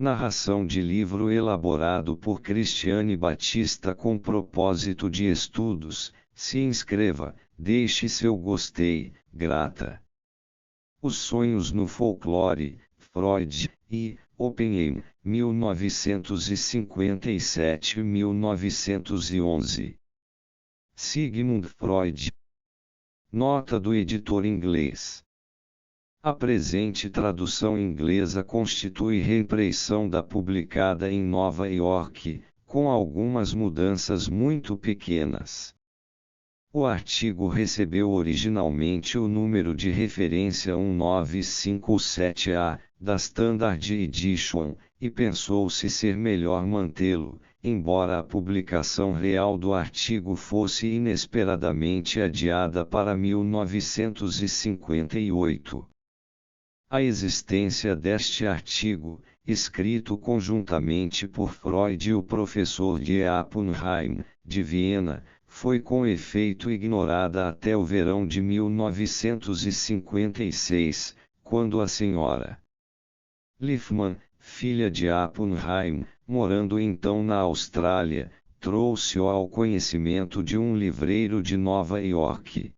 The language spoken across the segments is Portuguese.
Narração de livro elaborado por Cristiane Batista com propósito de estudos. Se inscreva, deixe seu gostei, grata. Os sonhos no folclore, Freud e Oppenheim, 1957-1911. Sigmund Freud. Nota do editor inglês. A presente tradução inglesa constitui reimpressão da publicada em Nova York, com algumas mudanças muito pequenas. O artigo recebeu originalmente o número de referência 1957A, da Standard Edition, e pensou-se ser melhor mantê-lo, embora a publicação real do artigo fosse inesperadamente adiada para 1958. A existência deste artigo, escrito conjuntamente por Freud e o professor de Oppenheim, de Viena, foi com efeito ignorada até o verão de 1956, quando a senhora Liefman, filha de Oppenheim, morando então na Austrália, trouxe-o ao conhecimento de um livreiro de Nova York.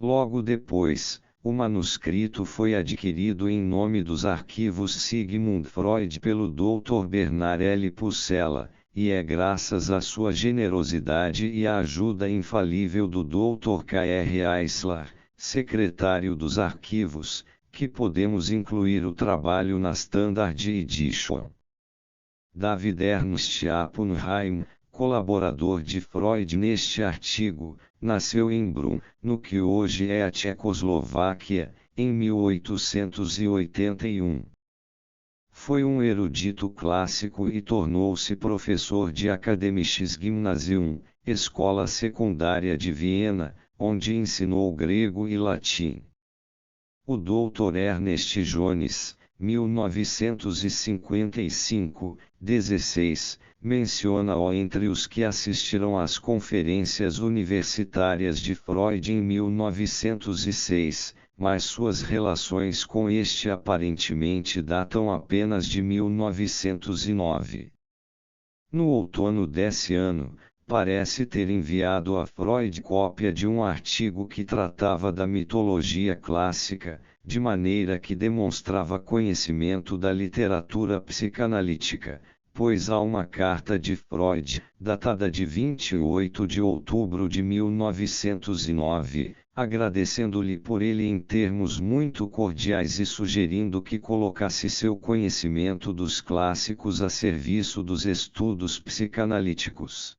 Logo depois, o manuscrito foi adquirido em nome dos arquivos Sigmund Freud pelo Dr. Bernard L. Pucella, e é graças à sua generosidade e à ajuda infalível do Dr. K.R. Eisler, secretário dos arquivos, que podemos incluir o trabalho na Standard Edition. David Ernst Oppenheim, colaborador de Freud neste artigo, nasceu em Brunn, no que hoje é a Tchecoslováquia, em 1881. Foi um erudito clássico e tornou-se professor de Akademisches Gymnasium, escola secundária de Viena, onde ensinou grego e latim. O Dr. Ernest Jones, 1955-16, menciona-o entre os que assistiram às conferências universitárias de Freud em 1906, mas suas relações com este aparentemente datam apenas de 1909. No outono desse ano, parece ter enviado a Freud cópia de um artigo que tratava da mitologia clássica, de maneira que demonstrava conhecimento da literatura psicanalítica, pois há uma carta de Freud, datada de 28 de outubro de 1909, agradecendo-lhe por ele em termos muito cordiais e sugerindo que colocasse seu conhecimento dos clássicos a serviço dos estudos psicanalíticos.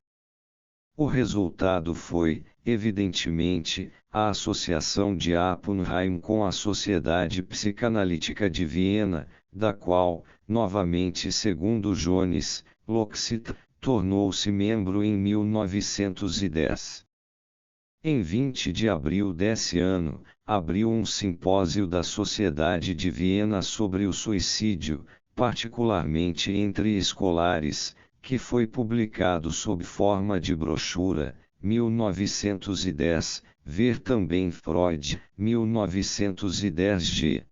O resultado foi, evidentemente, a associação de Oppenheim com a Sociedade Psicanalítica de Viena, da qual, novamente segundo Jones, Loxit, tornou-se membro em 1910. Em 20 de abril desse ano, abriu um simpósio da Sociedade de Viena sobre o suicídio, particularmente entre escolares, que foi publicado sob forma de brochura, 1910, ver também Freud, 1910g.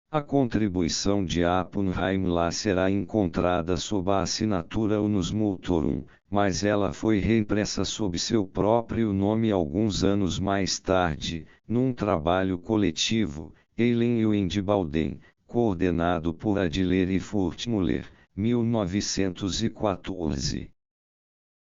A contribuição de Oppenheim lá será encontrada sob a assinatura Unus Multorum, mas ela foi reimpressa sob seu próprio nome alguns anos mais tarde, num trabalho coletivo, Eilen e Windibalden, coordenado por Adler e Furtmüller, 1914.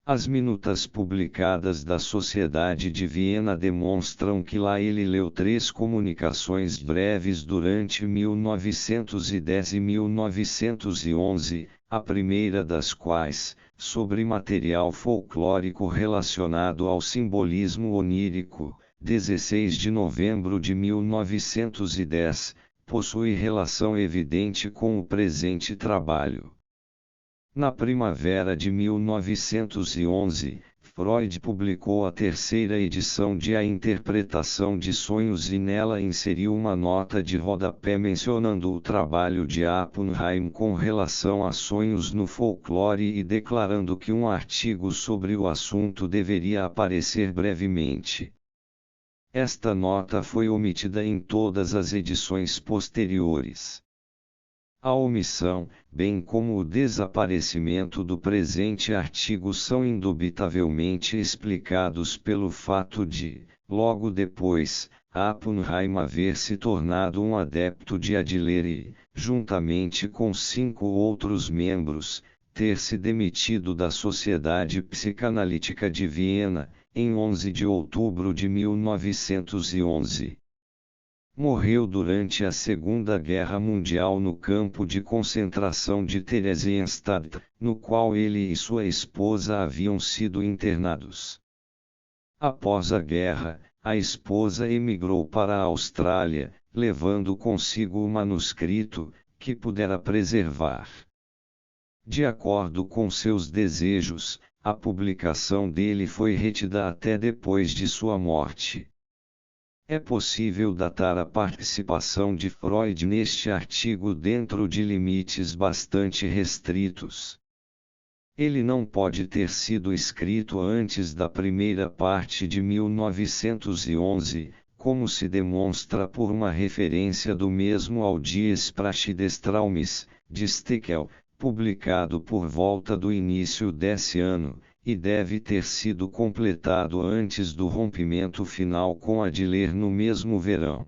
As minutas publicadas da Sociedade de Viena demonstram que lá ele leu 3 comunicações breves durante 1910 e 1911, a primeira das quais, sobre material folclórico relacionado ao simbolismo onírico, 16 de novembro de 1910, possui relação evidente com o presente trabalho. Na primavera de 1911, Freud publicou a 3ª edição de A Interpretação de Sonhos e nela inseriu uma nota de rodapé mencionando o trabalho de Oppenheim com relação a sonhos no folclore e declarando que um artigo sobre o assunto deveria aparecer brevemente. Esta nota foi omitida em todas as edições posteriores. A omissão, bem como o desaparecimento do presente artigo são indubitavelmente explicados pelo fato de, logo depois, Oppenheim haver se tornado um adepto de Adler e, juntamente com 5 outros membros, ter se demitido da Sociedade Psicanalítica de Viena, em 11 de outubro de 1911. Morreu durante a Segunda Guerra Mundial no campo de concentração de Theresienstadt, no qual ele e sua esposa haviam sido internados. Após a guerra, a esposa emigrou para a Austrália, levando consigo o manuscrito, que pudera preservar. De acordo com seus desejos, a publicação dele foi retida até depois de sua morte. É possível datar a participação de Freud neste artigo dentro de limites bastante restritos. Ele não pode ter sido escrito antes da primeira parte de 1911, como se demonstra por uma referência do mesmo ao Dies Praxi des Traumes, de Steckel, publicado por volta do início desse ano, e deve ter sido completado antes do rompimento final com Adler no mesmo verão.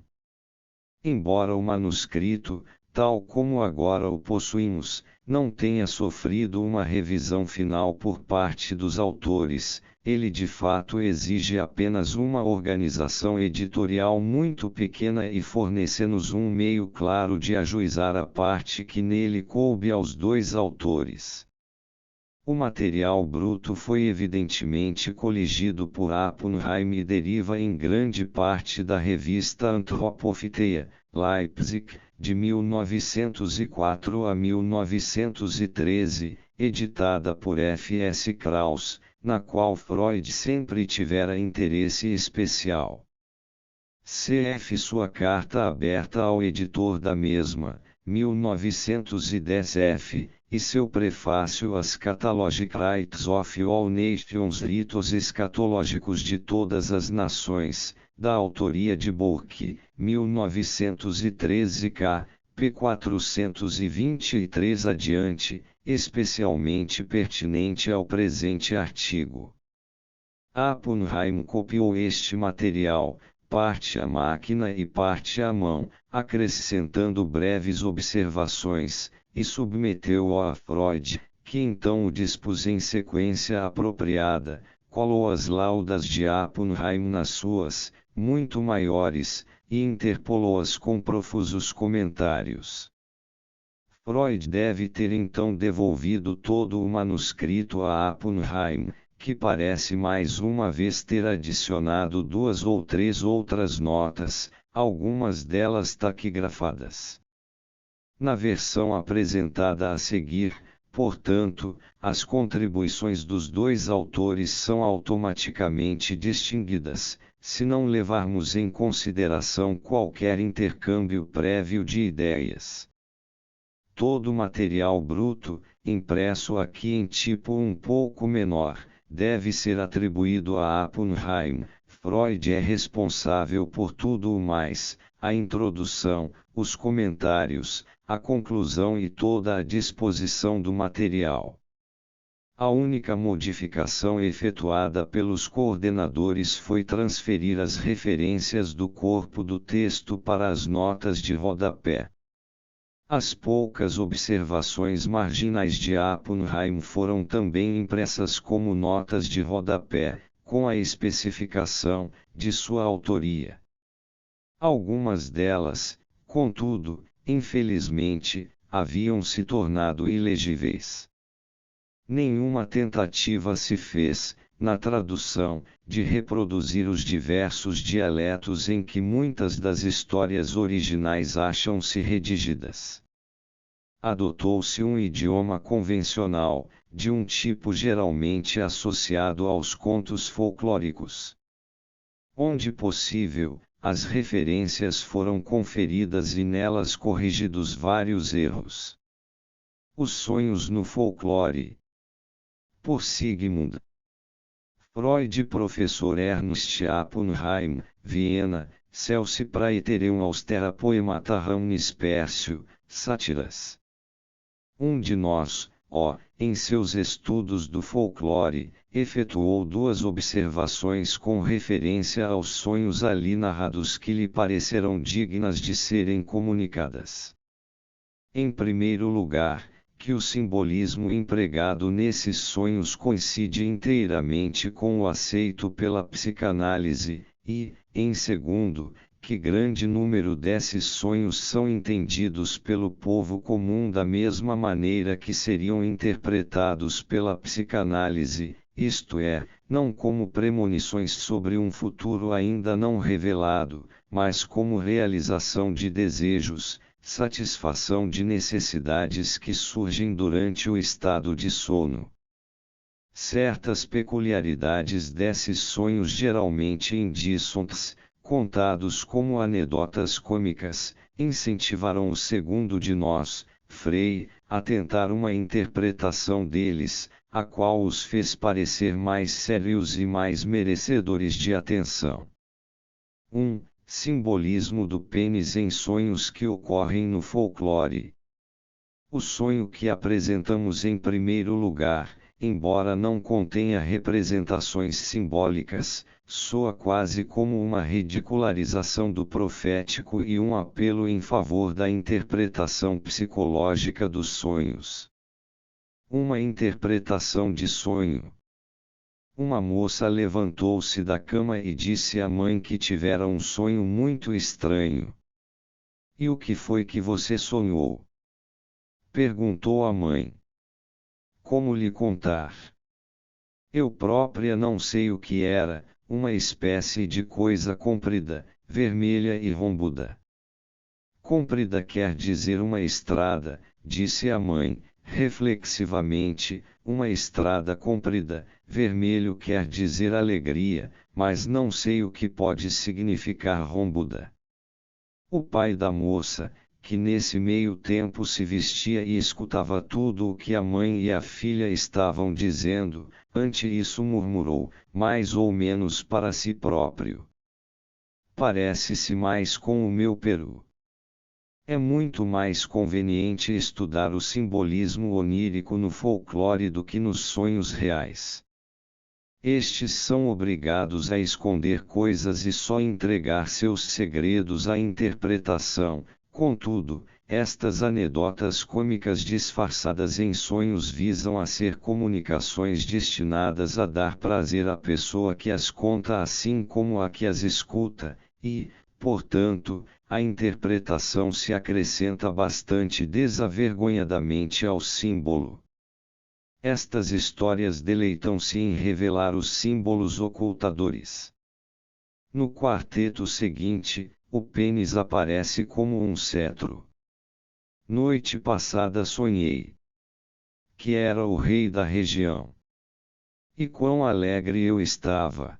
Embora o manuscrito, tal como agora o possuímos, não tenha sofrido uma revisão final por parte dos autores, ele de fato exige apenas uma organização editorial muito pequena e fornece-nos um meio claro de ajuizar a parte que nele coube aos dois autores. O material bruto foi evidentemente coligido por Oppenheim e deriva em grande parte da revista Anthropophyteia, Leipzig, de 1904 a 1913, editada por F. S. Krauss, na qual Freud sempre tivera interesse especial. Cf. Sua carta aberta ao editor da mesma, 1910 f. E seu prefácio às Catalogicrites of All Nations, ritos escatológicos de todas as nações, da autoria de Burke, 1913 k. p. 423 adiante, especialmente pertinente ao presente artigo. Oppenheim copiou este material, parte à máquina e parte à mão, acrescentando breves observações, e submeteu-o a Freud, que então o dispôs em sequência apropriada, colou as laudas de Oppenheim nas suas, muito maiores, e interpolou-as com profusos comentários. Freud deve ter então devolvido todo o manuscrito a Oppenheim, que parece mais uma vez ter adicionado 2 ou 3 outras notas, algumas delas taquigrafadas. Na versão apresentada a seguir, portanto, as contribuições dos dois autores são automaticamente distinguidas, se não levarmos em consideração qualquer intercâmbio prévio de ideias. Todo o material bruto, impresso aqui em tipo um pouco menor, deve ser atribuído a Oppenheim. Freud é responsável por tudo o mais, a introdução, os comentários, a conclusão e toda a disposição do material. A única modificação efetuada pelos coordenadores foi transferir as referências do corpo do texto para as notas de rodapé. As poucas observações marginais de Oppenheim foram também impressas como notas de rodapé, com a especificação de sua autoria. Algumas delas, contudo, infelizmente, haviam se tornado ilegíveis. Nenhuma tentativa se fez, na tradução, de reproduzir os diversos dialetos em que muitas das histórias originais acham-se redigidas. Adotou-se um idioma convencional, de um tipo geralmente associado aos contos folclóricos. Onde possível, as referências foram conferidas e nelas corrigidos vários erros. Os sonhos no folclore. Por Sigmund Freud. Professor Ernst Oppenheim, Viena, Celsi Praetereum Austera Poemata Ramnis Persio, Sátiras. Um de nós, em seus estudos do folclore, efetuou duas observações com referência aos sonhos ali narrados que lhe pareceram dignas de serem comunicadas. Em primeiro lugar, que o simbolismo empregado nesses sonhos coincide inteiramente com o aceito pela psicanálise, e, em segundo, que grande número desses sonhos são entendidos pelo povo comum da mesma maneira que seriam interpretados pela psicanálise, isto é, não como premonições sobre um futuro ainda não revelado, mas como realização de desejos, satisfação de necessidades que surgem durante o estado de sono. Certas peculiaridades desses sonhos geralmente indíssonas, contados como anedotas cômicas, incentivaram o segundo de nós, Frei, a tentar uma interpretação deles, a qual os fez parecer mais sérios e mais merecedores de atenção. 1. Simbolismo do pênis em sonhos que ocorrem no folclore. O sonho que apresentamos em primeiro lugar, embora não contenha representações simbólicas, soa quase como uma ridicularização do profético e um apelo em favor da interpretação psicológica dos sonhos. Uma interpretação de sonho. Uma moça levantou-se da cama e disse à mãe que tivera um sonho muito estranho. E o que foi que você sonhou? Perguntou a mãe. Como lhe contar? Eu própria não sei o que era, uma espécie de coisa comprida, vermelha e rombuda. Comprida quer dizer uma estrada, disse a mãe, reflexivamente, uma estrada comprida, vermelho quer dizer alegria, mas não sei o que pode significar rombuda. O pai da moça, que nesse meio tempo se vestia e escutava tudo o que a mãe e a filha estavam dizendo, ante isso murmurou, mais ou menos para si próprio. Parece-se mais com o meu peru. É muito mais conveniente estudar o simbolismo onírico no folclore do que nos sonhos reais. Estes são obrigados a esconder coisas e só entregar seus segredos à interpretação. Contudo, estas anedotas cômicas disfarçadas em sonhos visam a ser comunicações destinadas a dar prazer à pessoa que as conta assim como a que as escuta, e, portanto, a interpretação se acrescenta bastante desavergonhadamente ao símbolo. Estas histórias deleitam-se em revelar os símbolos ocultadores. No quarteto seguinte, o pênis aparece como um cetro. Noite passada sonhei que era o rei da região. E quão alegre eu estava!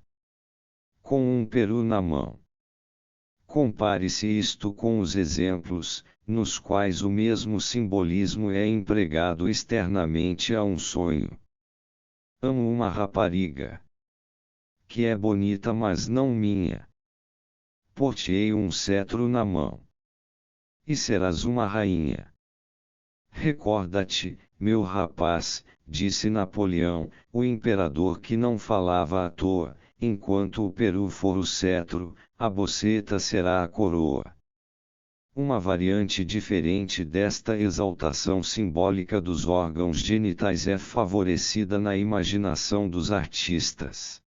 Com um peru na mão. Compare-se isto com os exemplos, nos quais o mesmo simbolismo é empregado externamente a um sonho. Amo uma rapariga, que é bonita mas não minha. Portei um cetro na mão. E serás uma rainha. Recorda-te, meu rapaz, disse Napoleão, o imperador que não falava à toa, enquanto o peru for o cetro, a boceta será a coroa. Uma variante diferente desta exaltação simbólica dos órgãos genitais é favorecida na imaginação dos artistas.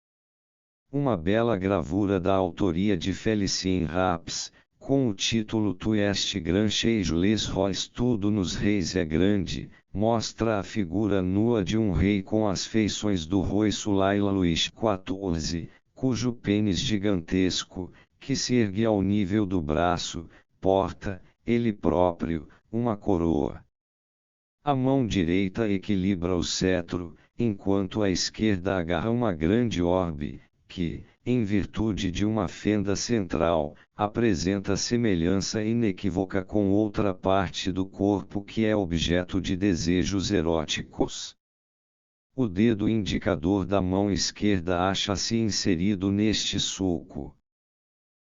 Uma bela gravura da autoria de Félicien Raps, com o título Tu est grand chez les rois, tudo nos reis é grande, mostra a figura nua de um rei com as feições do rei Sulaila Luís XIV, cujo pênis gigantesco, que se ergue ao nível do braço, porta, ele próprio, uma coroa. A mão direita equilibra o cetro, enquanto a esquerda agarra uma grande orbe, que, em virtude de uma fenda central, apresenta semelhança inequívoca com outra parte do corpo que é objeto de desejos eróticos. O dedo indicador da mão esquerda acha-se inserido neste sulco.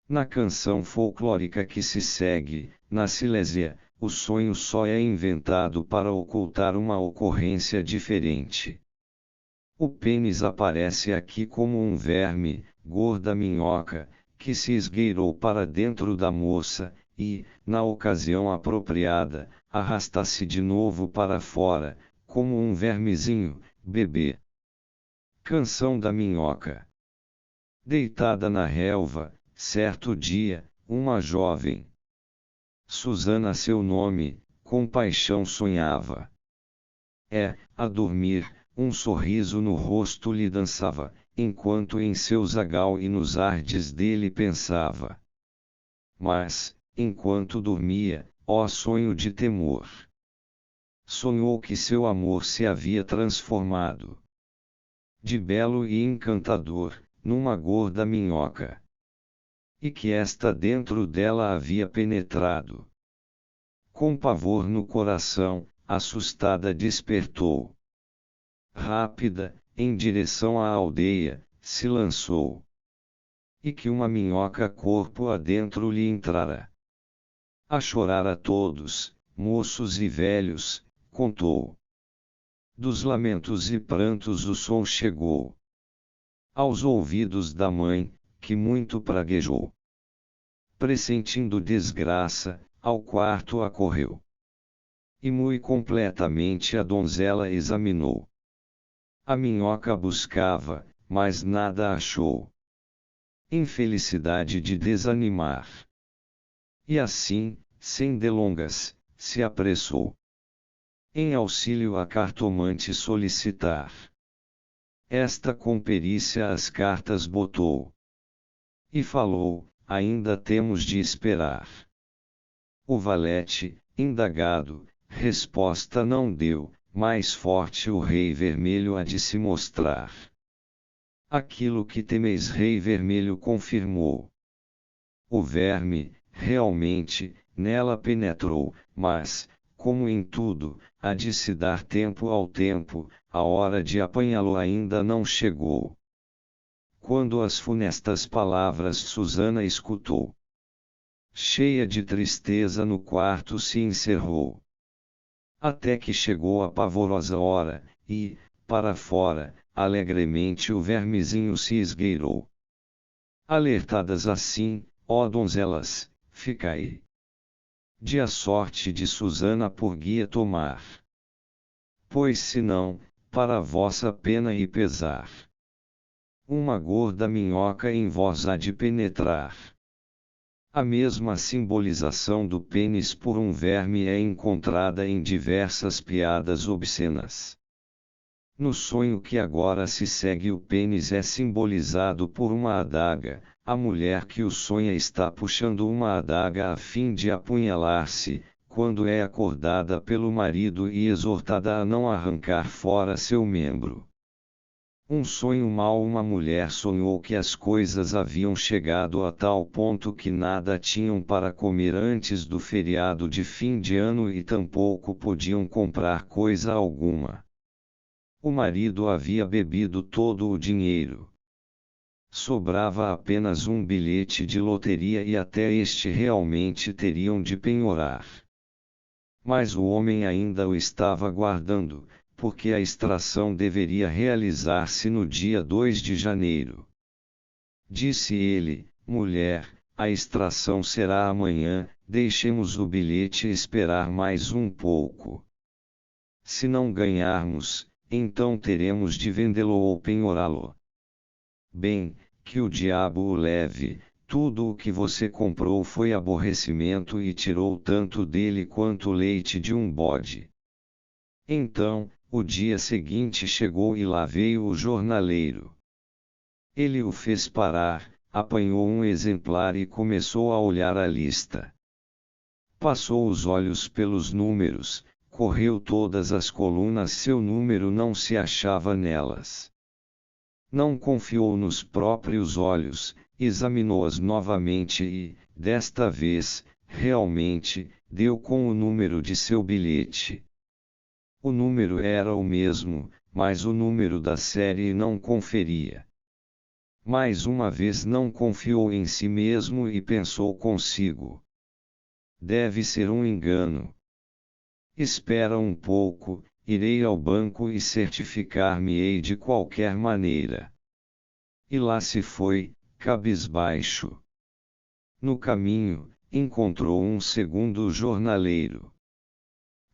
Na canção folclórica que se segue, na Silésia, o sonho só é inventado para ocultar uma ocorrência diferente. O pênis aparece aqui como um verme, gorda minhoca, que se esgueirou para dentro da moça, e, na ocasião apropriada, arrasta-se de novo para fora, como um vermezinho, bebê. Canção da Minhoca. Deitada na relva, certo dia, uma jovem, Susana seu nome, com paixão sonhava. A dormir, um sorriso no rosto lhe dançava, enquanto em seu zagal e nos ardes dele pensava. Mas, enquanto dormia, ó sonho de temor, sonhou que seu amor se havia transformado de belo e encantador, numa gorda minhoca, e que esta dentro dela havia penetrado. Com pavor no coração, assustada despertou. Rápida, em direção à aldeia, se lançou. E que uma minhoca corpo adentro lhe entrara. A chorar a todos, moços e velhos, contou. Dos lamentos e prantos o som chegou aos ouvidos da mãe, que muito praguejou. Pressentindo desgraça, ao quarto acorreu. E mui completamente a donzela examinou. A minhoca buscava, mas nada achou. Infelicidade de desanimar. E assim, sem delongas, se apressou em auxílio a cartomante solicitar. Esta com perícia as cartas botou. E falou, ainda temos de esperar. O valete, indagado, resposta não deu, mais forte o Rei Vermelho há de se mostrar. Aquilo que temeis, Rei Vermelho confirmou. O verme, realmente, nela penetrou, mas, como em tudo, há de se dar tempo ao tempo, a hora de apanhá-lo ainda não chegou. Quando as funestas palavras Susana escutou, cheia de tristeza no quarto se encerrou. Até que chegou a pavorosa hora, e, para fora, alegremente o vermezinho se esgueirou. Alertadas assim, ó donzelas, ficai de a sorte de Susana por guia tomar. Pois senão, para vossa pena e pesar, uma gorda minhoca em vós há de penetrar. A mesma simbolização do pênis por um verme é encontrada em diversas piadas obscenas. No sonho que agora se segue, o pênis é simbolizado por uma adaga. A mulher que o sonha está puxando uma adaga a fim de apunhalar-se, quando é acordada pelo marido e exortada a não arrancar fora seu membro. Um sonho mau. Uma mulher sonhou que as coisas haviam chegado a tal ponto que nada tinham para comer antes do feriado de fim de ano e tampouco podiam comprar coisa alguma. O marido havia bebido todo o dinheiro. Sobrava apenas um bilhete de loteria e até este realmente teriam de penhorar. Mas o homem ainda o estava guardando, porque a extração deveria realizar-se no dia 2 de janeiro. Disse ele, mulher, a extração será amanhã, deixemos o bilhete esperar mais um pouco. Se não ganharmos, então teremos de vendê-lo ou penhorá-lo. Bem, que o diabo o leve, tudo o que você comprou foi aborrecimento e tirou tanto dele quanto o leite de um bode. Então, o dia seguinte chegou e lá veio o jornaleiro. Ele o fez parar, apanhou um exemplar e começou a olhar a lista. Passou os olhos pelos números, correu todas as colunas, seu número não se achava nelas. Não confiou nos próprios olhos, examinou-as novamente e, desta vez, realmente, deu com o número de seu bilhete. O número era o mesmo, mas o número da série não conferia. Mais uma vez não confiou em si mesmo e pensou consigo: deve ser um engano. Espera um pouco, irei ao banco e certificar-me-ei de qualquer maneira. E lá se foi, cabisbaixo. No caminho, encontrou um segundo jornaleiro.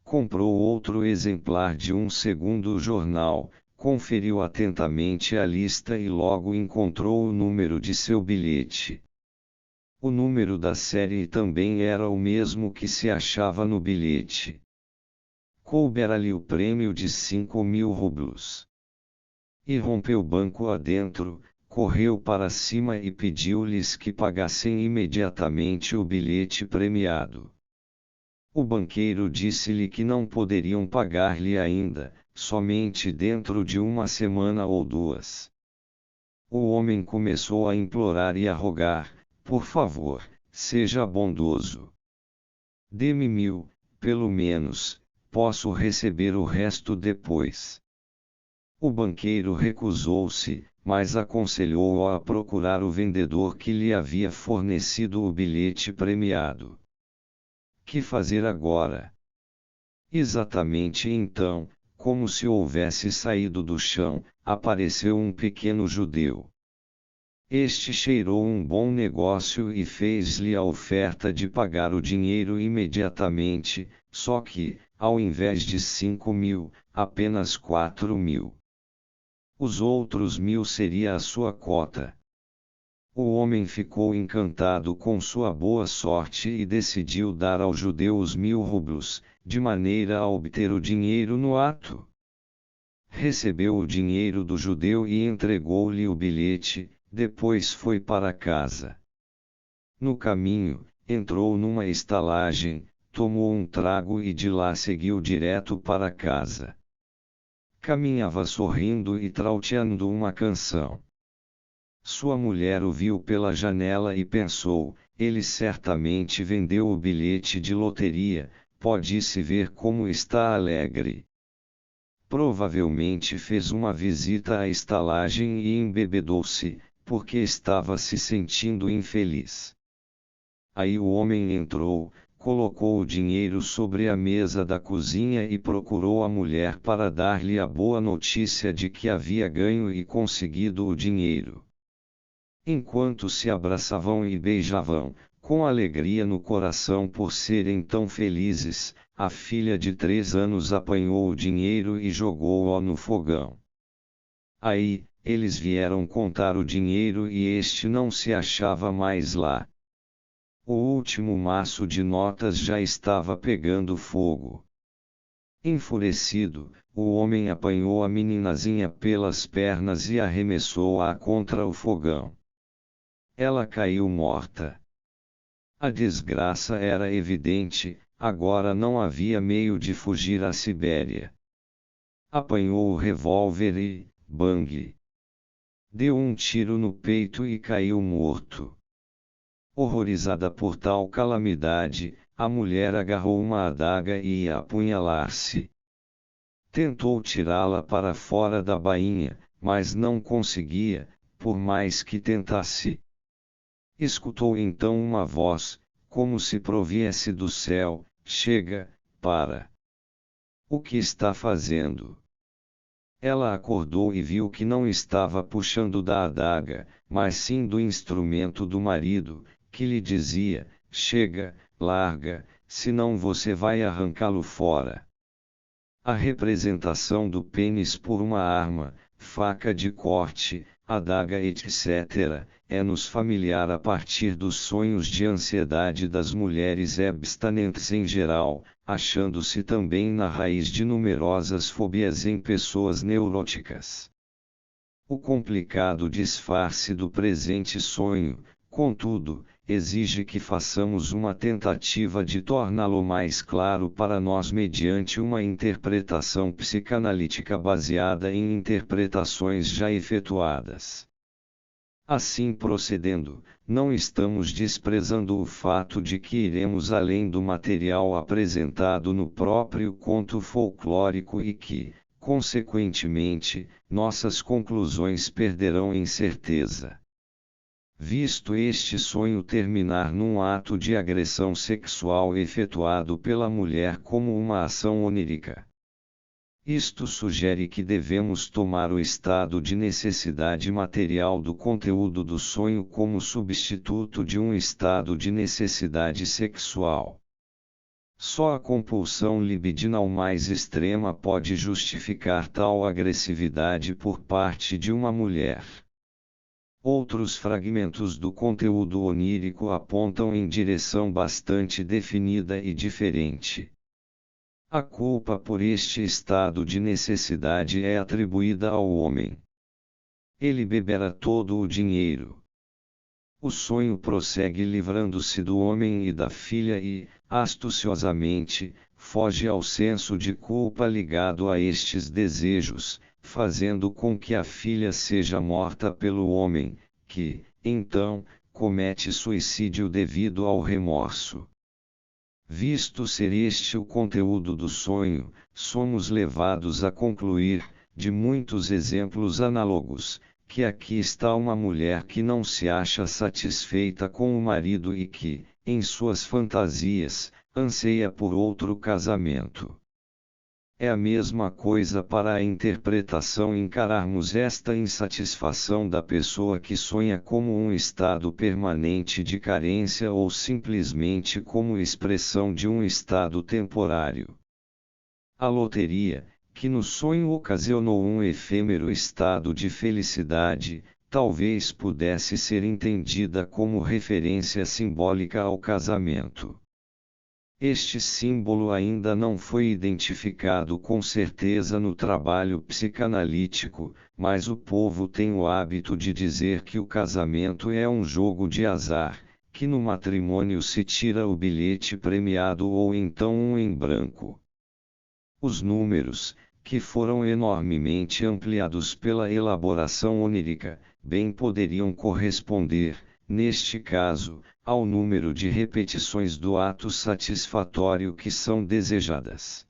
Comprou outro exemplar de um segundo jornal, conferiu atentamente a lista e logo encontrou o número de seu bilhete. O número da série também era o mesmo que se achava no bilhete. Coubera-lhe o prêmio de 5.000 rublos. E rompeu banco adentro, correu para cima e pediu-lhes que pagassem imediatamente o bilhete premiado. O banqueiro disse-lhe que não poderiam pagar-lhe ainda, somente dentro de uma semana ou duas. O homem começou a implorar e a rogar: por favor, seja bondoso. Dê-me 1.000, pelo menos, posso receber o resto depois. O banqueiro recusou-se, mas aconselhou-o a procurar o vendedor que lhe havia fornecido o bilhete premiado. Que fazer agora? Exatamente então, como se houvesse saído do chão, apareceu um pequeno judeu. Este cheirou um bom negócio e fez-lhe a oferta de pagar o dinheiro imediatamente, só que, ao invés de 5.000, apenas 4.000. Os outros 1.000 seria a sua cota. O homem ficou encantado com sua boa sorte e decidiu dar ao judeu os 1.000 rublos, de maneira a obter o dinheiro no ato. Recebeu o dinheiro do judeu e entregou-lhe o bilhete, depois foi para casa. No caminho, entrou numa estalagem, tomou um trago e de lá seguiu direto para casa. Caminhava sorrindo e trauteando uma canção. Sua mulher o viu pela janela e pensou: ele certamente vendeu o bilhete de loteria, pode-se ver como está alegre. Provavelmente fez uma visita à estalagem e embebedou-se, porque estava se sentindo infeliz. Aí o homem entrou, colocou o dinheiro sobre a mesa da cozinha e procurou a mulher para dar-lhe a boa notícia de que havia ganho e conseguido o dinheiro. Enquanto se abraçavam e beijavam, com alegria no coração por serem tão felizes, a filha de 3 anos apanhou o dinheiro e jogou-o no fogão. Aí, eles vieram contar o dinheiro e este não se achava mais lá. O último maço de notas já estava pegando fogo. Enfurecido, o homem apanhou a meninazinha pelas pernas e arremessou-a contra o fogão. Ela caiu morta. A desgraça era evidente, agora não havia meio de fugir à Sibéria. Apanhou o revólver e, bang! Deu um tiro no peito e caiu morto. Horrorizada por tal calamidade, a mulher agarrou uma adaga e ia apunhalar-se. Tentou tirá-la para fora da bainha, mas não conseguia, por mais que tentasse. Escutou então uma voz, como se proviesse do céu: chega, para! O que está fazendo? Ela acordou e viu que não estava puxando da adaga, mas sim do instrumento do marido, que lhe dizia: chega, larga, senão você vai arrancá-lo fora. A representação do pênis por uma arma, faca de corte, adaga etc., é-nos familiar a partir dos sonhos de ansiedade das mulheres abstinentes em geral, achando-se também na raiz de numerosas fobias em pessoas neuróticas. O complicado disfarce do presente sonho, contudo, exige que façamos uma tentativa de torná-lo mais claro para nós mediante uma interpretação psicanalítica baseada em interpretações já efetuadas. Assim procedendo, não estamos desprezando o fato de que iremos além do material apresentado no próprio conto folclórico e que, consequentemente, nossas conclusões perderão em certeza. visto este sonho terminar num ato de agressão sexual efetuado pela mulher como uma ação onírica. Isto sugere que devemos tomar o estado de necessidade material do conteúdo do sonho como substituto de um estado de necessidade sexual. Só a compulsão libidinal mais extrema pode justificar tal agressividade por parte de uma mulher. Outros fragmentos do conteúdo onírico apontam em direção bastante definida e diferente. A culpa por este estado de necessidade é atribuída ao homem. Ele beberá todo o dinheiro. O sonho prossegue livrando-se do homem e da filha e, astuciosamente, foge ao senso de culpa ligado a estes desejos, fazendo com que a filha seja morta pelo homem, que, então, comete suicídio devido ao remorso. Visto ser este o conteúdo do sonho, somos levados a concluir, de muitos exemplos análogos, que aqui está uma mulher que não se acha satisfeita com o marido e que, em suas fantasias, anseia por outro casamento. É a mesma coisa para a interpretação encararmos esta insatisfação da pessoa que sonha como um estado permanente de carência ou simplesmente como expressão de um estado temporário. A loteria, que no sonho ocasionou um efêmero estado de felicidade, talvez pudesse ser entendida como referência simbólica ao casamento. Este símbolo ainda não foi identificado com certeza no trabalho psicanalítico, mas o povo tem o hábito de dizer que o casamento é um jogo de azar, que no matrimônio se tira o bilhete premiado ou então um em branco. Os números, que foram enormemente ampliados pela elaboração onírica, bem poderiam corresponder, neste caso, ao número de repetições do ato satisfatório que são desejadas.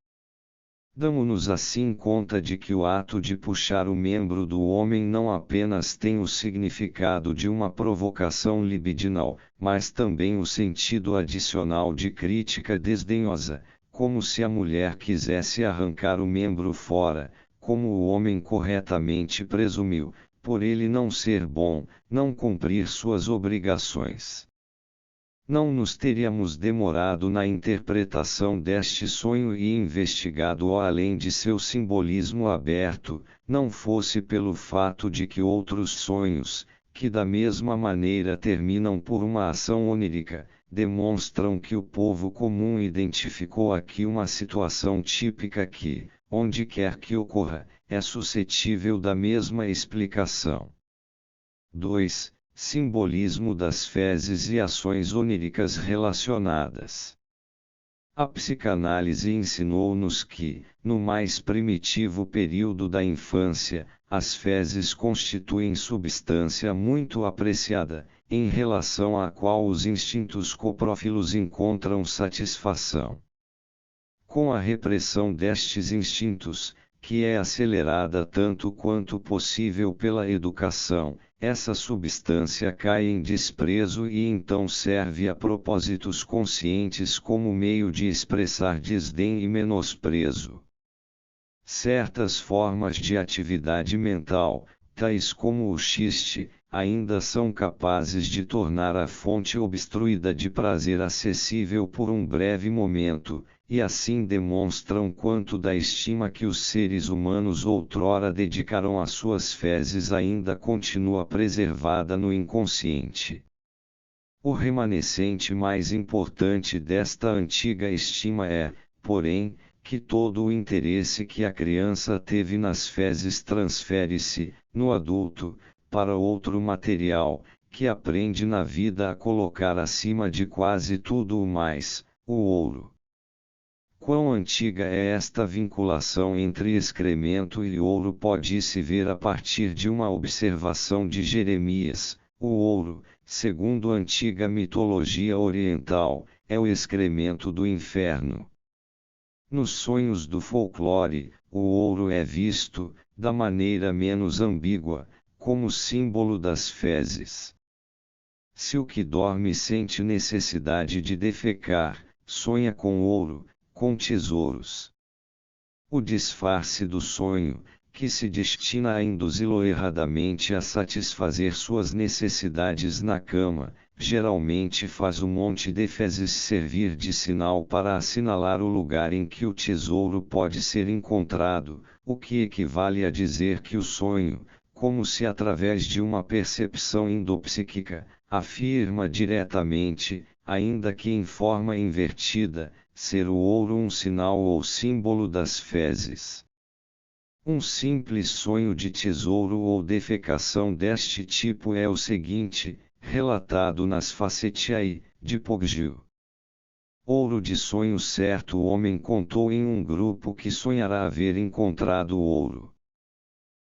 Damos-nos assim conta de que o ato de puxar o membro do homem não apenas tem o significado de uma provocação libidinal, mas também o sentido adicional de crítica desdenhosa, como se a mulher quisesse arrancar o membro fora, como o homem corretamente presumiu, por ele não ser bom, não cumprir suas obrigações. Não nos teríamos demorado na interpretação deste sonho e investigado-o além de seu simbolismo aberto, não fosse pelo fato de que outros sonhos, que da mesma maneira terminam por uma ação onírica, demonstram que o povo comum identificou aqui uma situação típica que, onde quer que ocorra, é suscetível da mesma explicação. 2. Simbolismo das fezes e ações oníricas relacionadas. A psicanálise ensinou-nos que, no mais primitivo período da infância, as fezes constituem substância muito apreciada, em relação à qual os instintos coprófilos encontram satisfação. Com a repressão destes instintos, que é acelerada tanto quanto possível pela educação, essa substância cai em desprezo e então serve a propósitos conscientes como meio de expressar desdém e menosprezo. Certas formas de atividade mental, tais como o xiste, ainda são capazes de tornar a fonte obstruída de prazer acessível por um breve momento, e assim demonstram quanto da estima que os seres humanos outrora dedicaram às suas fezes ainda continua preservada no inconsciente. O remanescente mais importante desta antiga estima é, porém, que todo o interesse que a criança teve nas fezes transfere-se, no adulto, para outro material, que aprende na vida a colocar acima de quase tudo o mais, o ouro. Quão antiga é esta vinculação entre excremento e ouro pode-se ver a partir de uma observação de Jeremias: o ouro, segundo a antiga mitologia oriental, é o excremento do inferno. Nos sonhos do folclore, o ouro é visto, da maneira menos ambígua, como símbolo das fezes. Se o que dorme sente necessidade de defecar, sonha com ouro, com tesouros. O disfarce do sonho, que se destina a induzi-lo erradamente a satisfazer suas necessidades na cama, geralmente faz o monte de fezes servir de sinal para assinalar o lugar em que o tesouro pode ser encontrado, o que equivale a dizer que o sonho, como se através de uma percepção endopsíquica, afirma diretamente, ainda que em forma invertida, ser o ouro um sinal ou símbolo das fezes. Um simples sonho de tesouro ou defecação deste tipo é o seguinte, relatado nas Facetiae, de Poggio. Ouro de sonho certo o homem contou em um grupo que sonhará haver encontrado ouro.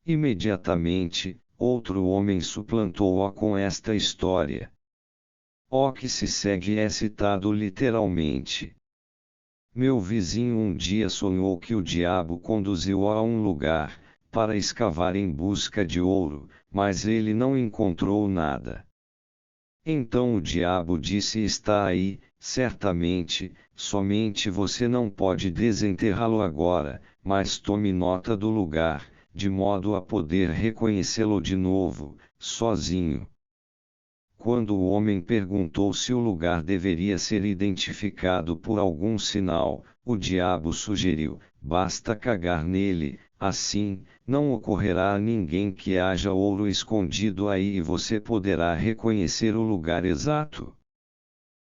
Imediatamente, outro homem suplantou-o com esta história. O que se segue é citado literalmente. Meu vizinho um dia sonhou que o diabo conduziu-o a um lugar, para escavar em busca de ouro, mas ele não encontrou nada. Então o diabo disse: está aí, certamente, somente você não pode desenterrá-lo agora, mas tome nota do lugar, de modo a poder reconhecê-lo de novo, sozinho. Quando o homem perguntou se o lugar deveria ser identificado por algum sinal, o diabo sugeriu: basta cagar nele, assim, não ocorrerá a ninguém que haja ouro escondido aí e você poderá reconhecer o lugar exato.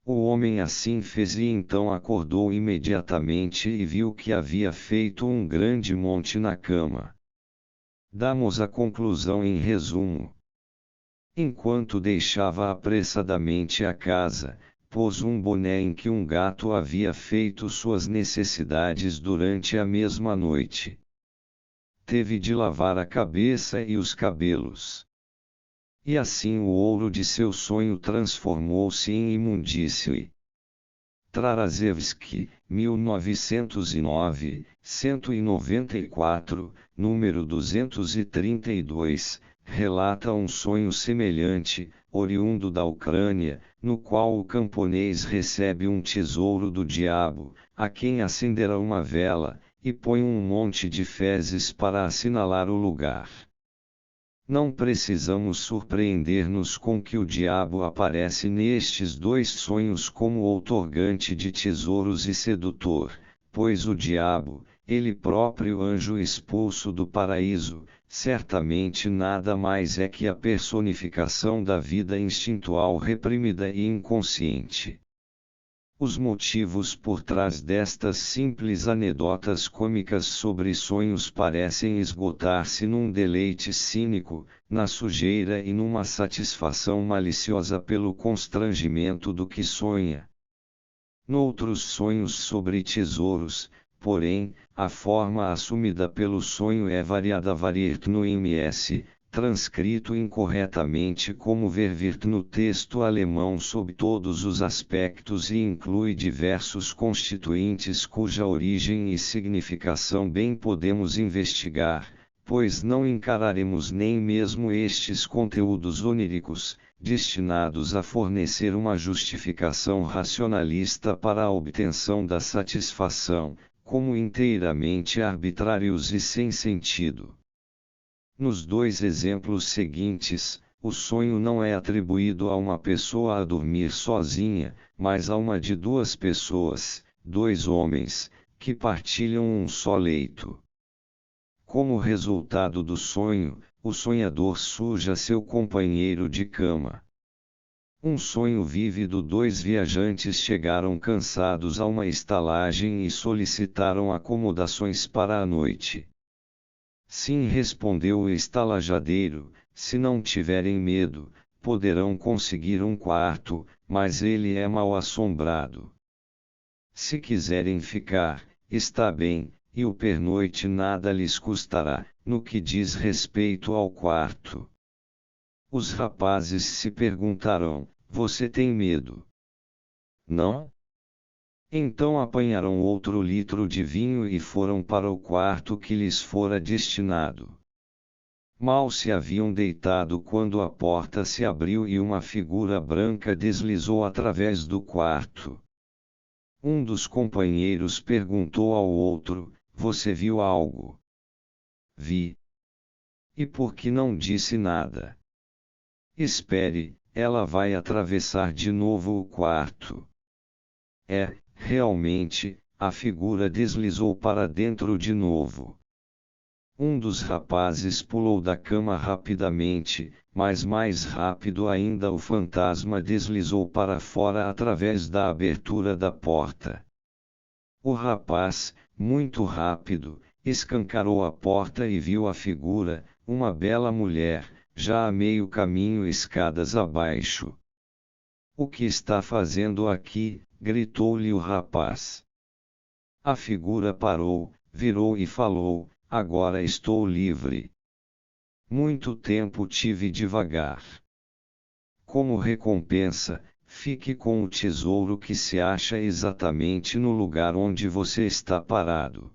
O homem assim fez e então acordou imediatamente e viu que havia feito um grande monte na cama. Damos a conclusão em resumo. Enquanto deixava apressadamente a casa, pôs um boné em que um gato havia feito suas necessidades durante a mesma noite. Teve de lavar a cabeça e os cabelos. E assim o ouro de seu sonho transformou-se em imundície. Trarazewski, 1909, 194, número 232, relata um sonho semelhante, oriundo da Ucrânia, no qual o camponês recebe um tesouro do diabo, a quem acenderá uma vela, e põe um monte de fezes para assinalar o lugar. Não precisamos surpreender-nos com que o diabo aparece nestes dois sonhos como outorgante de tesouros e sedutor, pois o diabo, ele próprio anjo expulso do paraíso, certamente nada mais é que a personificação da vida instintual reprimida e inconsciente. Os motivos por trás destas simples anedotas cômicas sobre sonhos parecem esgotar-se num deleite cínico, na sujeira e numa satisfação maliciosa pelo constrangimento do que sonha. Noutros sonhos sobre tesouros, porém, a forma assumida pelo sonho é variada variert no ms, transcrito incorretamente como verwirrt no texto alemão sob todos os aspectos e inclui diversos constituintes cuja origem e significação bem podemos investigar, pois não encararemos nem mesmo estes conteúdos oníricos, destinados a fornecer uma justificação racionalista para a obtenção da satisfação, como inteiramente arbitrários e sem sentido. Nos dois exemplos seguintes, o sonho não é atribuído a uma pessoa a dormir sozinha, mas a uma de duas pessoas, dois homens, que partilham um só leito. Como resultado do sonho, o sonhador suja seu companheiro de cama. Um sonho vívido: dois viajantes chegaram cansados a uma estalagem e solicitaram acomodações para a noite. Sim, respondeu o estalajadeiro, se não tiverem medo, poderão conseguir um quarto, mas ele é mal assombrado. Se quiserem ficar, está bem, e o pernoite nada lhes custará, no que diz respeito ao quarto. Os rapazes se perguntarão: você tem medo? Não? Então apanharam outro litro de vinho e foram para o quarto que lhes fora destinado. Mal se haviam deitado quando a porta se abriu e uma figura branca deslizou através do quarto. Um dos companheiros perguntou ao outro: "Você viu algo?" "Vi." "E por que não disse nada?" "Espere, ela vai atravessar de novo o quarto." Realmente, a figura deslizou para dentro de novo. Um dos rapazes pulou da cama rapidamente, mas mais rápido ainda o fantasma deslizou para fora através da abertura da porta. O rapaz, muito rápido, escancarou a porta e viu a figura, uma bela mulher, já a meio caminho escadas abaixo. "O que está fazendo aqui?" gritou-lhe o rapaz. A figura parou, virou e falou: "Agora estou livre. Muito tempo tive de vagar. Como recompensa, fique com o tesouro que se acha exatamente no lugar onde você está parado."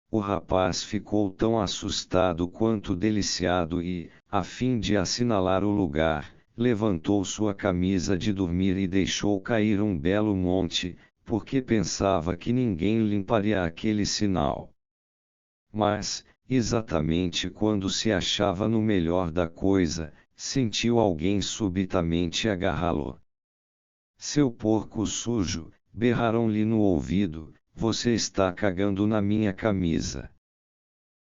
O rapaz ficou tão assustado quanto deliciado e, a fim de assinalar o lugar, levantou sua camisa de dormir e deixou cair um belo monte, porque pensava que ninguém limparia aquele sinal. Mas, exatamente quando se achava no melhor da coisa, sentiu alguém subitamente agarrá-lo. "Seu porco sujo", berraram-lhe no ouvido, "você está cagando na minha camisa."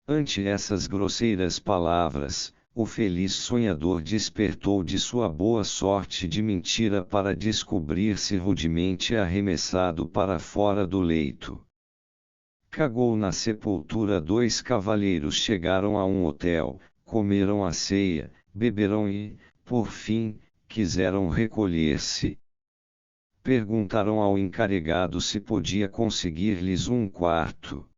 Ante essas grosseiras palavras, o feliz sonhador despertou de sua boa sorte de mentira para descobrir-se rudemente arremessado para fora do leito. Cagou na sepultura. Dois cavalheiros chegaram a um hotel, comeram a ceia, beberam e, por fim, quiseram recolher-se. Perguntaram ao encarregado se podia conseguir-lhes um quarto.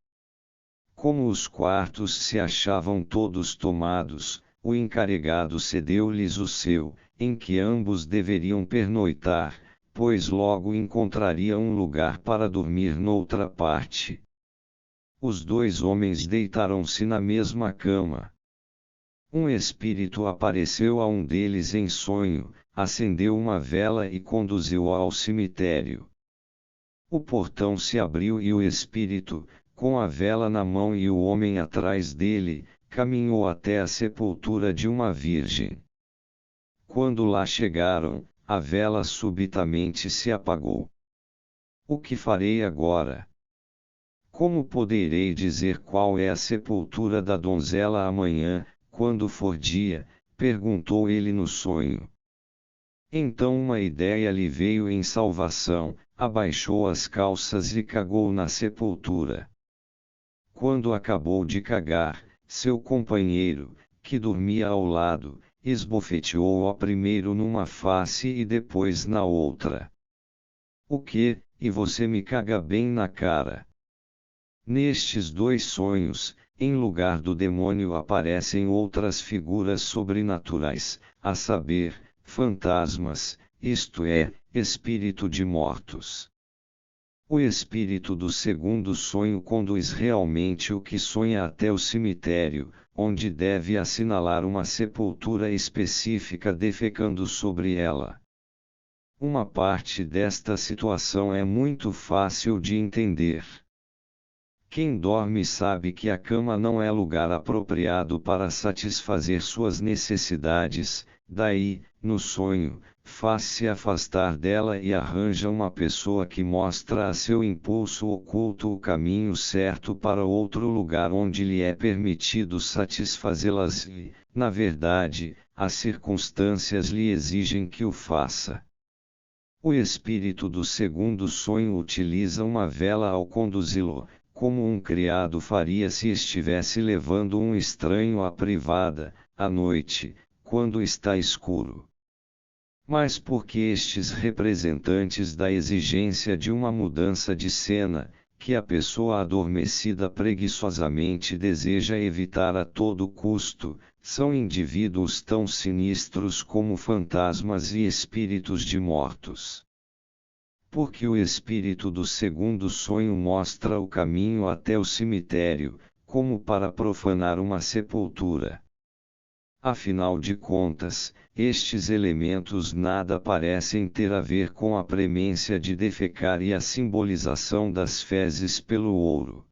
Como os quartos se achavam todos tomados, o encarregado cedeu-lhes o seu, em que ambos deveriam pernoitar, pois logo encontraria um lugar para dormir noutra parte. Os dois homens deitaram-se na mesma cama. Um espírito apareceu a um deles em sonho, acendeu uma vela e conduziu-o ao cemitério. O portão se abriu e o espírito, com a vela na mão e o homem atrás dele, caminhou até a sepultura de uma virgem. Quando lá chegaram, a vela subitamente se apagou. "O que farei agora? Como poderei dizer qual é a sepultura da donzela amanhã, quando for dia?" perguntou ele no sonho. Então uma ideia lhe veio em salvação, abaixou as calças e cagou na sepultura. Quando acabou de cagar, seu companheiro, que dormia ao lado, esbofeteou-o primeiro numa face e depois na outra. "O que? E você me caga bem na cara?" Nestes dois sonhos, em lugar do demônio aparecem outras figuras sobrenaturais, a saber, fantasmas, isto é, espírito de mortos. O espírito do segundo sonho conduz realmente o que sonha até o cemitério, onde deve assinalar uma sepultura específica defecando sobre ela. Uma parte desta situação é muito fácil de entender. Quem dorme sabe que a cama não é lugar apropriado para satisfazer suas necessidades, daí, no sonho, faz-se afastar dela e arranja uma pessoa que mostra a seu impulso oculto o caminho certo para outro lugar onde lhe é permitido satisfazê-las e, na verdade, as circunstâncias lhe exigem que o faça. O espírito do segundo sonho utiliza uma vela ao conduzi-lo, como um criado faria se estivesse levando um estranho à privada, à noite, quando está escuro. Mas porque estes representantes da exigência de uma mudança de cena, que a pessoa adormecida preguiçosamente deseja evitar a todo custo, são indivíduos tão sinistros como fantasmas e espíritos de mortos. Porque o espírito do segundo sonho mostra o caminho até o cemitério, como para profanar uma sepultura. Afinal de contas, estes elementos nada parecem ter a ver com a premência de defecar e a simbolização das fezes pelo ouro.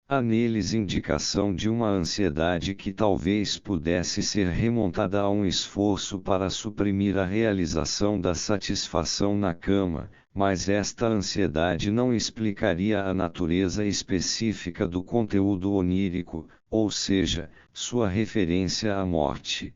Há neles indicação de uma ansiedade que talvez pudesse ser remontada a um esforço para suprimir a realização da satisfação na cama, mas esta ansiedade não explicaria a natureza específica do conteúdo onírico, ou seja, sua referência à morte.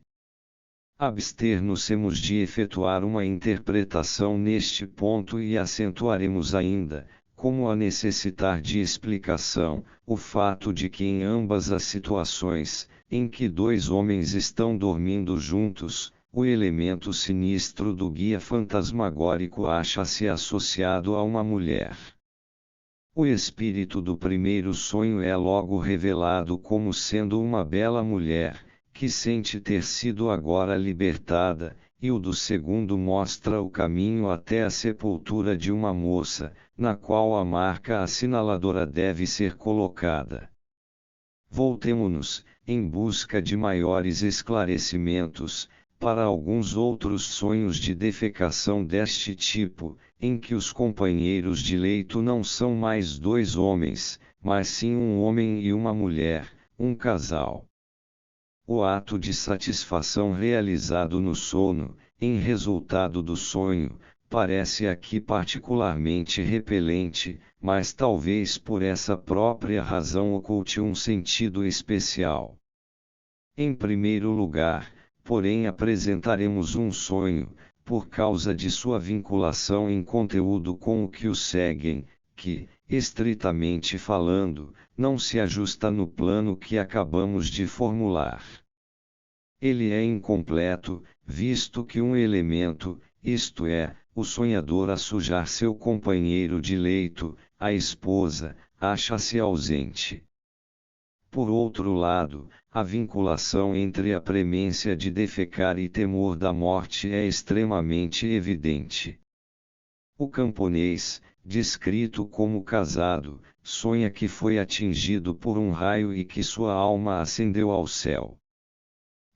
Abster-nos-emos de efetuar uma interpretação neste ponto e acentuaremos ainda, como a necessitar de explicação, o fato de que em ambas as situações, em que dois homens estão dormindo juntos, o elemento sinistro do guia fantasmagórico acha-se associado a uma mulher. O espírito do primeiro sonho é logo revelado como sendo uma bela mulher, que sente ter sido agora libertada, e o do segundo mostra o caminho até a sepultura de uma moça, na qual a marca assinaladora deve ser colocada. Voltemo-nos, em busca de maiores esclarecimentos, para alguns outros sonhos de defecação deste tipo, em que os companheiros de leito não são mais dois homens, mas sim um homem e uma mulher, um casal. O ato de satisfação realizado no sono, em resultado do sonho, parece aqui particularmente repelente, mas talvez por essa própria razão oculte um sentido especial. Em primeiro lugar, porém, apresentaremos um sonho, por causa de sua vinculação em conteúdo com o que o seguem, que, estritamente falando, não se ajusta no plano que acabamos de formular. Ele é incompleto, visto que um elemento, isto é, o sonhador a sujar seu companheiro de leito, a esposa, acha-se ausente. Por outro lado, a vinculação entre a premência de defecar e temor da morte é extremamente evidente. O camponês, descrito como casado, sonha que foi atingido por um raio e que sua alma ascendeu ao céu.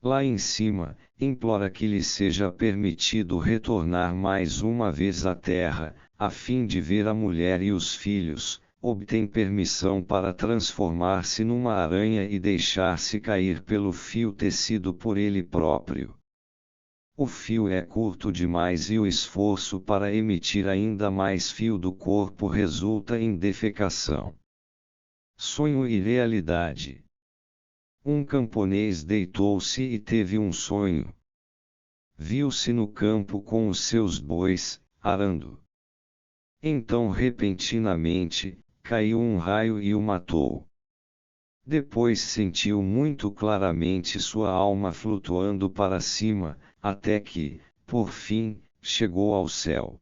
Lá em cima, implora que lhe seja permitido retornar mais uma vez à terra, a fim de ver a mulher e os filhos, obtém permissão para transformar-se numa aranha e deixar-se cair pelo fio tecido por ele próprio. O fio é curto demais e o esforço para emitir ainda mais fio do corpo resulta em defecação. Sonho e realidade. Um camponês deitou-se e teve um sonho. Viu-se no campo com os seus bois, arando. Então repentinamente, caiu um raio e o matou. Depois sentiu muito claramente sua alma flutuando para cima, até que, por fim, chegou ao céu.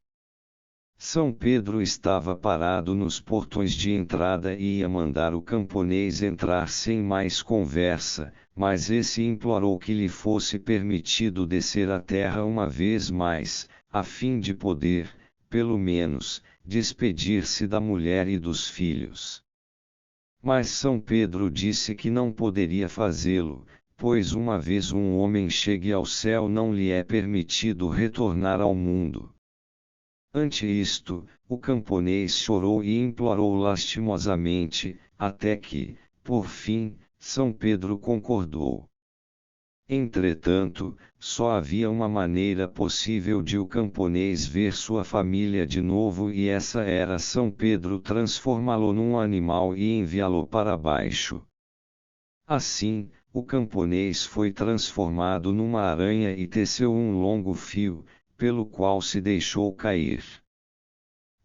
São Pedro estava parado nos portões de entrada e ia mandar o camponês entrar sem mais conversa, mas esse implorou que lhe fosse permitido descer à terra uma vez mais, a fim de poder, pelo menos, despedir-se da mulher e dos filhos. Mas São Pedro disse que não poderia fazê-lo, pois uma vez um homem chegue ao céu não lhe é permitido retornar ao mundo. Ante isto, o camponês chorou e implorou lastimosamente, até que, por fim, São Pedro concordou. Entretanto, só havia uma maneira possível de o camponês ver sua família de novo e essa era São Pedro transformá-lo num animal e enviá-lo para baixo. Assim, o camponês foi transformado numa aranha e teceu um longo fio, pelo qual se deixou cair.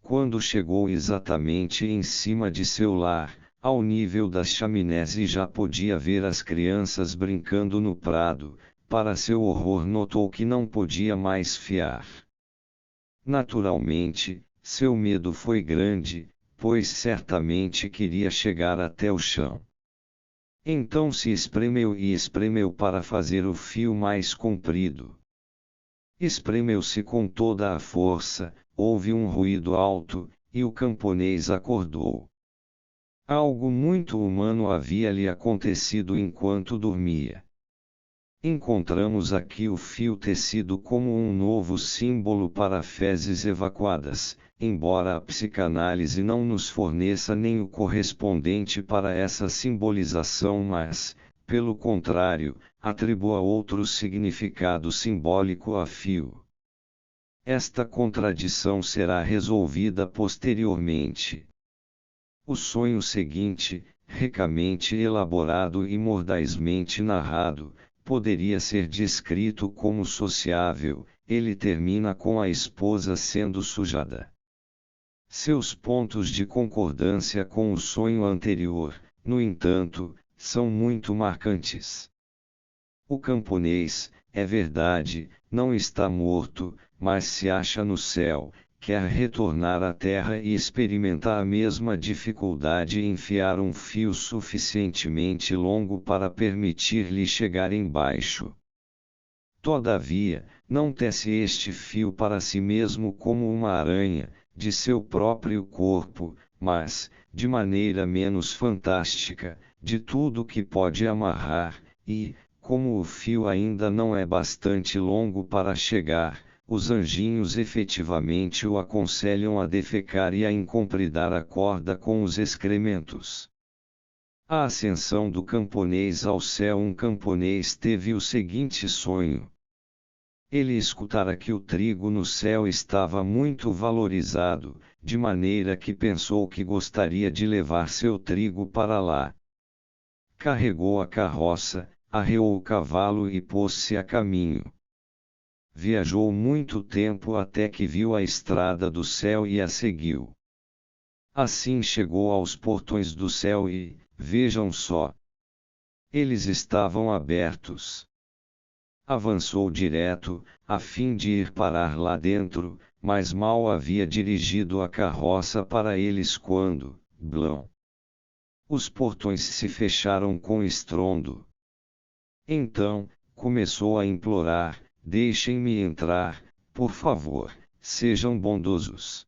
Quando chegou exatamente em cima de seu lar, ao nível das chaminés e já podia ver as crianças brincando no prado, para seu horror notou que não podia mais fiar. Naturalmente, seu medo foi grande, pois certamente queria chegar até o chão. Então se espremeu e espremeu para fazer o fio mais comprido. Espremeu-se com toda a força, houve um ruído alto, e o camponês acordou. Algo muito humano havia lhe acontecido enquanto dormia. Encontramos aqui o fio tecido como um novo símbolo para fezes evacuadas, embora a psicanálise não nos forneça nem o correspondente para essa simbolização, mas, pelo contrário, atribua outro significado simbólico a fio. Esta contradição será resolvida posteriormente. O sonho seguinte, ricamente elaborado e mordazmente narrado, poderia ser descrito como sociável. Ele termina com a esposa sendo sujada. Seus pontos de concordância com o sonho anterior, no entanto, são muito marcantes. O camponês, é verdade, não está morto, mas se acha no céu, quer retornar à terra e experimenta a mesma dificuldade em enfiar um fio suficientemente longo para permitir-lhe chegar embaixo. Todavia, não tece este fio para si mesmo como uma aranha, de seu próprio corpo, mas, de maneira menos fantástica, de tudo que pode amarrar, e, como o fio ainda não é bastante longo para chegar, os anjinhos efetivamente o aconselham a defecar e a incompridar a corda com os excrementos. A ascensão do camponês ao céu. Um camponês teve o seguinte sonho. Ele escutara que o trigo no céu estava muito valorizado, de maneira que pensou que gostaria de levar seu trigo para lá. Carregou a carroça, arreou o cavalo e pôs-se a caminho. Viajou muito tempo até que viu a estrada do céu e a seguiu. Assim chegou aos portões do céu e, vejam só, eles estavam abertos. Avançou direto, a fim de ir parar lá dentro, mas mal havia dirigido a carroça para eles quando, blão! Os portões se fecharam com estrondo. Então, começou a implorar: deixem-me entrar, por favor, sejam bondosos.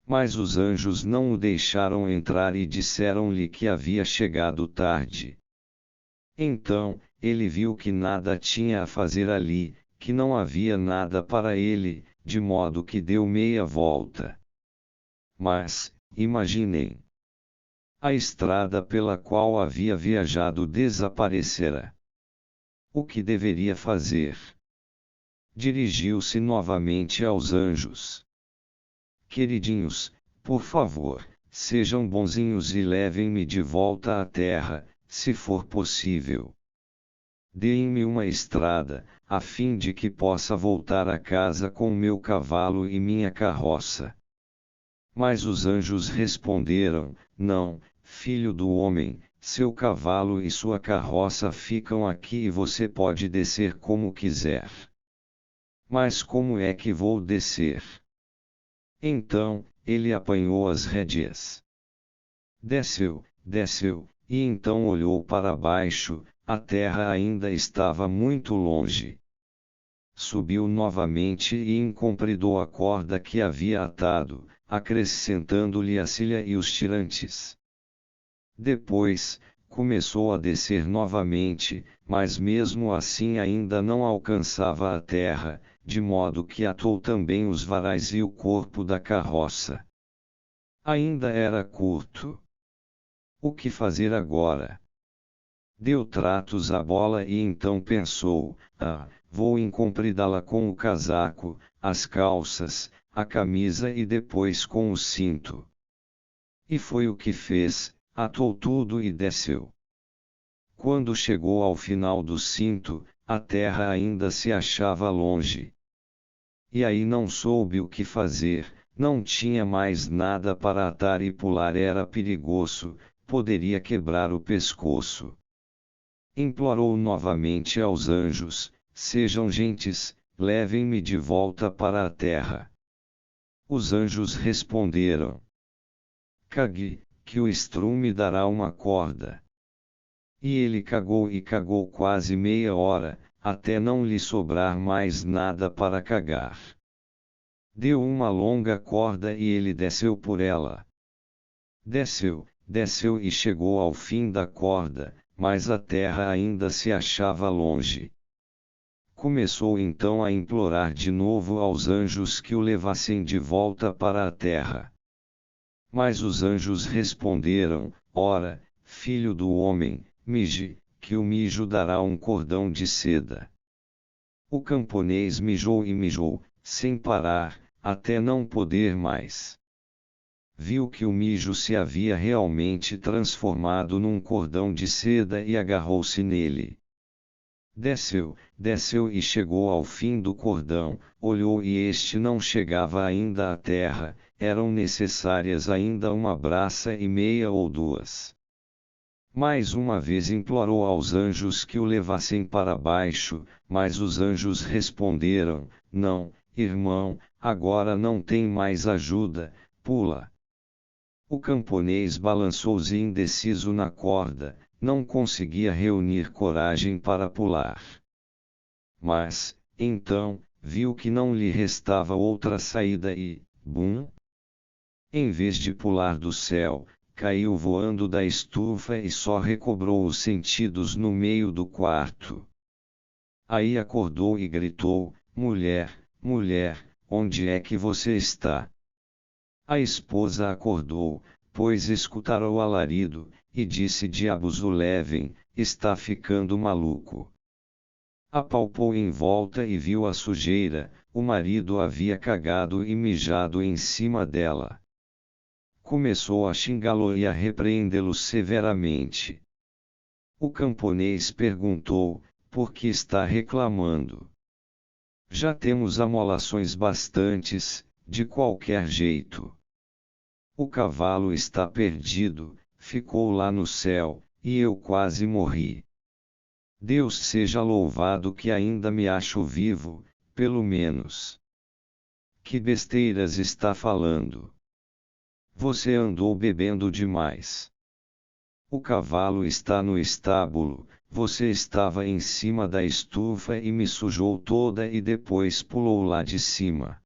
Mas os anjos não o deixaram entrar e disseram-lhe que havia chegado tarde. Então, ele viu que nada tinha a fazer ali, que não havia nada para ele, de modo que deu meia volta. Mas, imaginem! A estrada pela qual havia viajado desaparecera. O que deveria fazer? Dirigiu-se novamente aos anjos. Queridinhos, por favor, sejam bonzinhos e levem-me de volta à terra, se for possível. Deem-me uma estrada, a fim de que possa voltar a casa com meu cavalo e minha carroça. Mas os anjos responderam: não, filho do homem, seu cavalo e sua carroça ficam aqui e você pode descer como quiser. Mas como é que vou descer? Então, ele apanhou as rédeas. Desceu, e então olhou para baixo. A terra ainda estava muito longe. Subiu novamente e incompridou a corda que havia atado, acrescentando-lhe a cilha e os tirantes. Depois, começou a descer novamente, mas mesmo assim ainda não alcançava a terra, de modo que atou também os varais e o corpo da carroça. Ainda era curto. O que fazer agora? Deu tratos à bola e então pensou: vou incompridá-la com o casaco, as calças, a camisa e depois com o cinto. E foi o que fez, atou tudo e desceu. Quando chegou ao final do cinto, a terra ainda se achava longe. E aí não soube o que fazer, não tinha mais nada para atar e pular era perigoso, poderia quebrar o pescoço. Implorou novamente aos anjos: sejam gentis, levem-me de volta para a terra. Os anjos responderam: cague, que o estrume dará uma corda. E ele cagou e cagou quase meia hora, até não lhe sobrar mais nada para cagar. Deu uma longa corda e ele desceu por ela. Desceu e chegou ao fim da corda, mas a terra ainda se achava longe. Começou então a implorar de novo aos anjos que o levassem de volta para a terra. Mas os anjos responderam: Ora, filho do homem, mije, que o mijo dará um cordão de seda. O camponês mijou e mijou, sem parar, até não poder mais. Viu que o mijo se havia realmente transformado num cordão de seda e agarrou-se nele. Desceu e chegou ao fim do cordão, olhou e este não chegava ainda à terra, eram necessárias ainda uma braça e meia ou duas. Mais uma vez implorou aos anjos que o levassem para baixo, mas os anjos responderam: Não, irmão, agora não tem mais ajuda, pula. O camponês balançou-se indeciso na corda, não conseguia reunir coragem para pular. Mas, então, viu que não lhe restava outra saída e, bum! Em vez de pular do céu, caiu voando da estufa e só recobrou os sentidos no meio do quarto. Aí acordou e gritou: Mulher, mulher, onde é que você está? A esposa acordou, pois escutara o alarido, e disse: Diabos o levem, está ficando maluco. Apalpou em volta e viu a sujeira, o marido havia cagado e mijado em cima dela. Começou a xingá-lo e a repreendê-lo severamente. O camponês perguntou: Por que está reclamando? Já temos amolações bastantes, de qualquer jeito. O cavalo está perdido, ficou lá no céu, e eu quase morri. Deus seja louvado que ainda me acho vivo, pelo menos. Que besteiras está falando? Você andou bebendo demais. O cavalo está no estábulo, você estava em cima da estufa e me sujou toda e depois pulou lá de cima.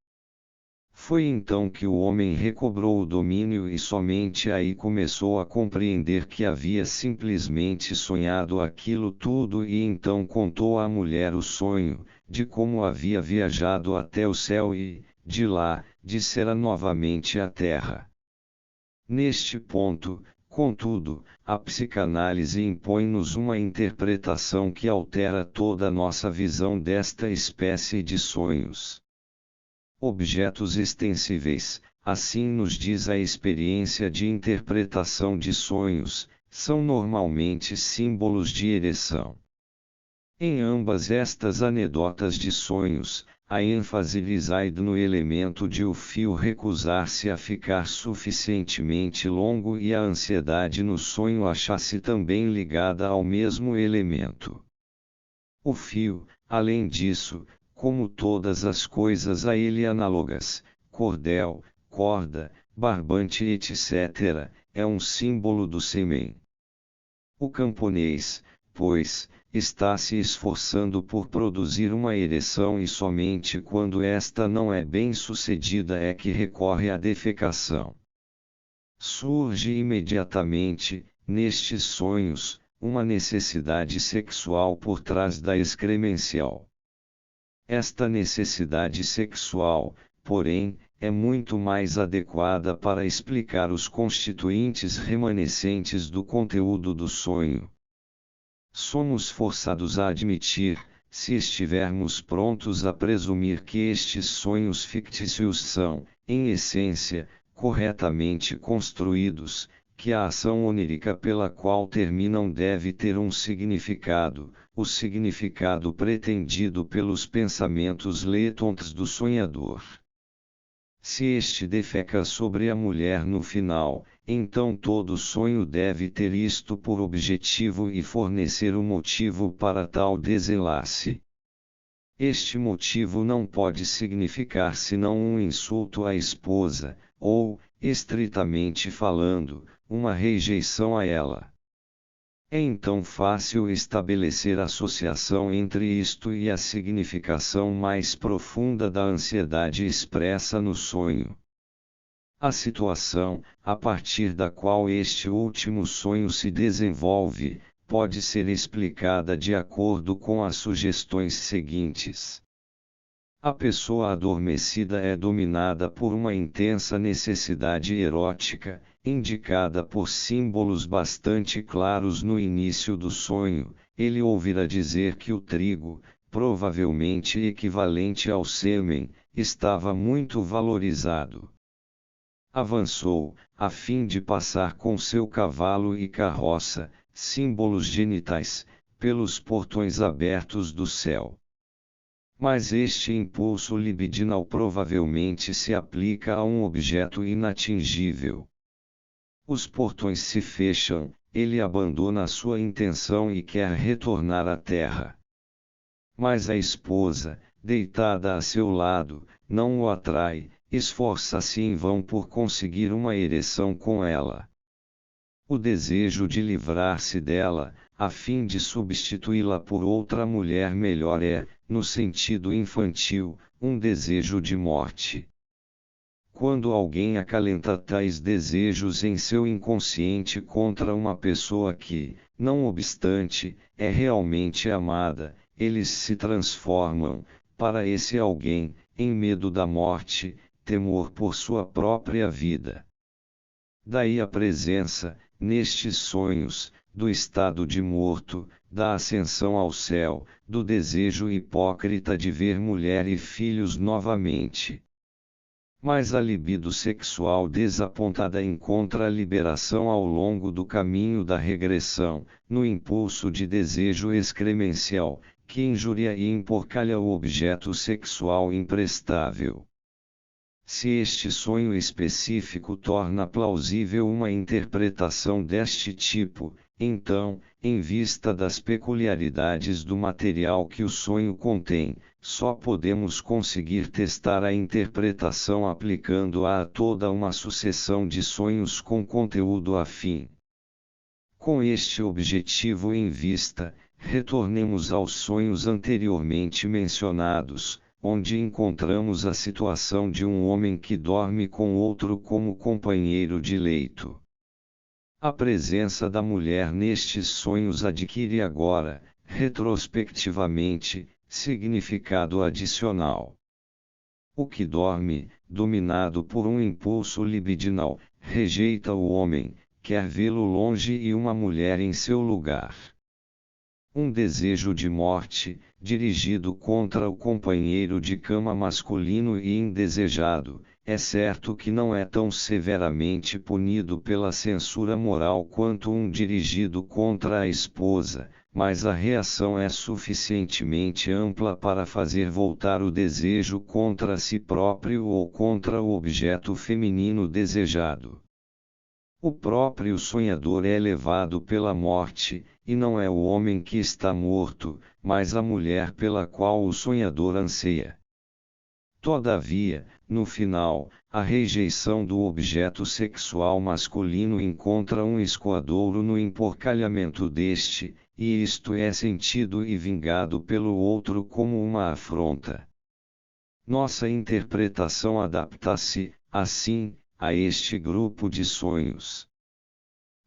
Foi então que o homem recobrou o domínio e somente aí começou a compreender que havia simplesmente sonhado aquilo tudo e então contou à mulher o sonho, de como havia viajado até o céu e, de lá, descera novamente à terra. Neste ponto, contudo, a psicanálise impõe-nos uma interpretação que altera toda nossa visão desta espécie de sonhos. Objetos extensíveis, assim nos diz a experiência de interpretação de sonhos, são normalmente símbolos de ereção. Em ambas estas anedotas de sonhos, a ênfase reside no elemento de o fio recusar-se a ficar suficientemente longo e a ansiedade no sonho achar-se também ligada ao mesmo elemento. O fio, além disso, como todas as coisas a ele análogas, cordel, corda, barbante etc., é um símbolo do sêmen. O camponês, pois, está se esforçando por produzir uma ereção e somente quando esta não é bem sucedida é que recorre à defecação. Surge imediatamente, nestes sonhos, uma necessidade sexual por trás da excremencial. Esta necessidade sexual, porém, é muito mais adequada para explicar os constituintes remanescentes do conteúdo do sonho. Somos forçados a admitir, se estivermos prontos a presumir que estes sonhos fictícios são, em essência, corretamente construídos, que a ação onírica pela qual terminam deve ter um significado, o significado pretendido pelos pensamentos letontos do sonhador. Se este defeca sobre a mulher no final, então todo sonho deve ter isto por objetivo e fornecer o motivo para tal desenlace. Este motivo não pode significar senão um insulto à esposa, ou, estritamente falando, uma rejeição a ela. É então fácil estabelecer associação entre isto e a significação mais profunda da ansiedade expressa no sonho. A situação, a partir da qual este último sonho se desenvolve, pode ser explicada de acordo com as sugestões seguintes. A pessoa adormecida é dominada por uma intensa necessidade erótica, indicada por símbolos bastante claros no início do sonho. Ele ouvirá dizer que o trigo, provavelmente equivalente ao sêmen, estava muito valorizado. Avançou, a fim de passar com seu cavalo e carroça, símbolos genitais, pelos portões abertos do céu. Mas este impulso libidinal provavelmente se aplica a um objeto inatingível. Os portões se fecham, ele abandona a sua intenção e quer retornar à terra. Mas a esposa, deitada a seu lado, não o atrai, esforça-se em vão por conseguir uma ereção com ela. O desejo de livrar-se dela, a fim de substituí-la por outra mulher melhor é, no sentido infantil, um desejo de morte. Quando alguém acalenta tais desejos em seu inconsciente contra uma pessoa que, não obstante, é realmente amada, eles se transformam, para esse alguém, em medo da morte, temor por sua própria vida. Daí a presença, nestes sonhos, do estado de morto, da ascensão ao céu, do desejo hipócrita de ver mulher e filhos novamente. Mas a libido sexual desapontada encontra liberação ao longo do caminho da regressão, no impulso de desejo excremencial, que injuria e emporcalha o objeto sexual imprestável. Se este sonho específico torna plausível uma interpretação deste tipo, então, em vista das peculiaridades do material que o sonho contém, só podemos conseguir testar a interpretação aplicando-a a toda uma sucessão de sonhos com conteúdo afim. Com este objetivo em vista, retornemos aos sonhos anteriormente mencionados, onde encontramos a situação de um homem que dorme com outro como companheiro de leito. A presença da mulher nestes sonhos adquire agora, retrospectivamente, significado adicional. O que dorme, dominado por um impulso libidinal, rejeita o homem, quer vê-lo longe e uma mulher em seu lugar. Um desejo de morte, dirigido contra o companheiro de cama masculino e indesejado, é certo que não é tão severamente punido pela censura moral quanto um dirigido contra a esposa, mas a reação é suficientemente ampla para fazer voltar o desejo contra si próprio ou contra o objeto feminino desejado. O próprio sonhador é levado pela morte, e não é o homem que está morto, mas a mulher pela qual o sonhador anseia. Todavia, no final, a rejeição do objeto sexual masculino encontra um escoadouro no emporcalhamento deste, e isto é sentido e vingado pelo outro como uma afronta. Nossa interpretação adapta-se, assim, a este grupo de sonhos.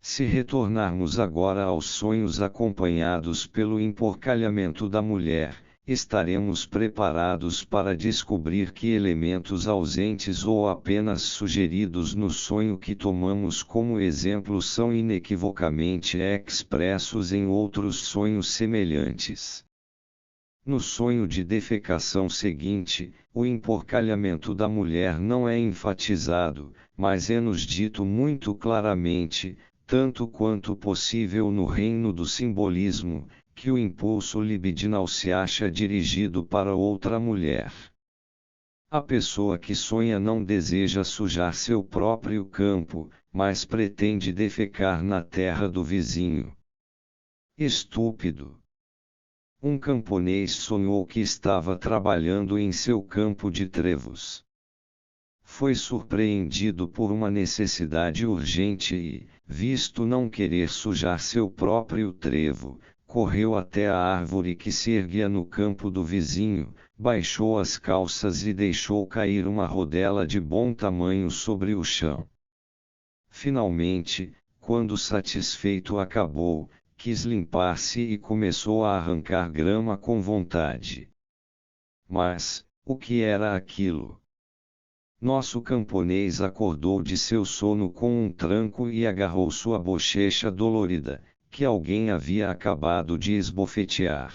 Se retornarmos agora aos sonhos acompanhados pelo emporcalhamento da mulher, estaremos preparados para descobrir que elementos ausentes ou apenas sugeridos no sonho que tomamos como exemplo são inequivocamente expressos em outros sonhos semelhantes. No sonho de defecação seguinte, o emporcalhamento da mulher não é enfatizado, mas é-nos dito muito claramente, tanto quanto possível no reino do simbolismo, que o impulso libidinal se acha dirigido para outra mulher. A pessoa que sonha não deseja sujar seu próprio campo, mas pretende defecar na terra do vizinho. Estúpido! Um camponês sonhou que estava trabalhando em seu campo de trevos. Foi surpreendido por uma necessidade urgente e, visto não querer sujar seu próprio trevo, correu até a árvore que se erguia no campo do vizinho, baixou as calças e deixou cair uma rodela de bom tamanho sobre o chão. Finalmente, quando satisfeito acabou, quis limpar-se e começou a arrancar grama com vontade. Mas, o que era aquilo? Nosso camponês acordou de seu sono com um tranco e agarrou sua bochecha dolorida, que alguém havia acabado de esbofetear.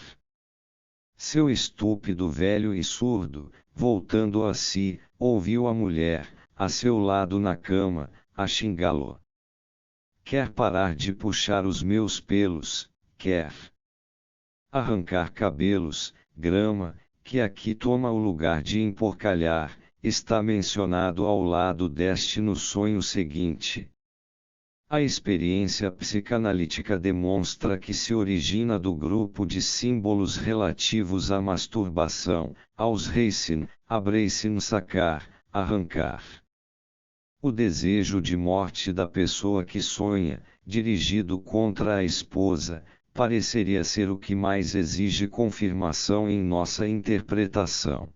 Seu estúpido velho e surdo, voltando a si, ouviu a mulher, a seu lado na cama, a xingá-lo. Quer parar de puxar os meus pelos, quer arrancar cabelos, grama, que aqui toma o lugar de emporcalhar, está mencionado ao lado deste no sonho seguinte. A experiência psicanalítica demonstra que se origina do grupo de símbolos relativos à masturbação, aos reisin, abreisin sacar, arrancar. O desejo de morte da pessoa que sonha, dirigido contra a esposa, pareceria ser o que mais exige confirmação em nossa interpretação.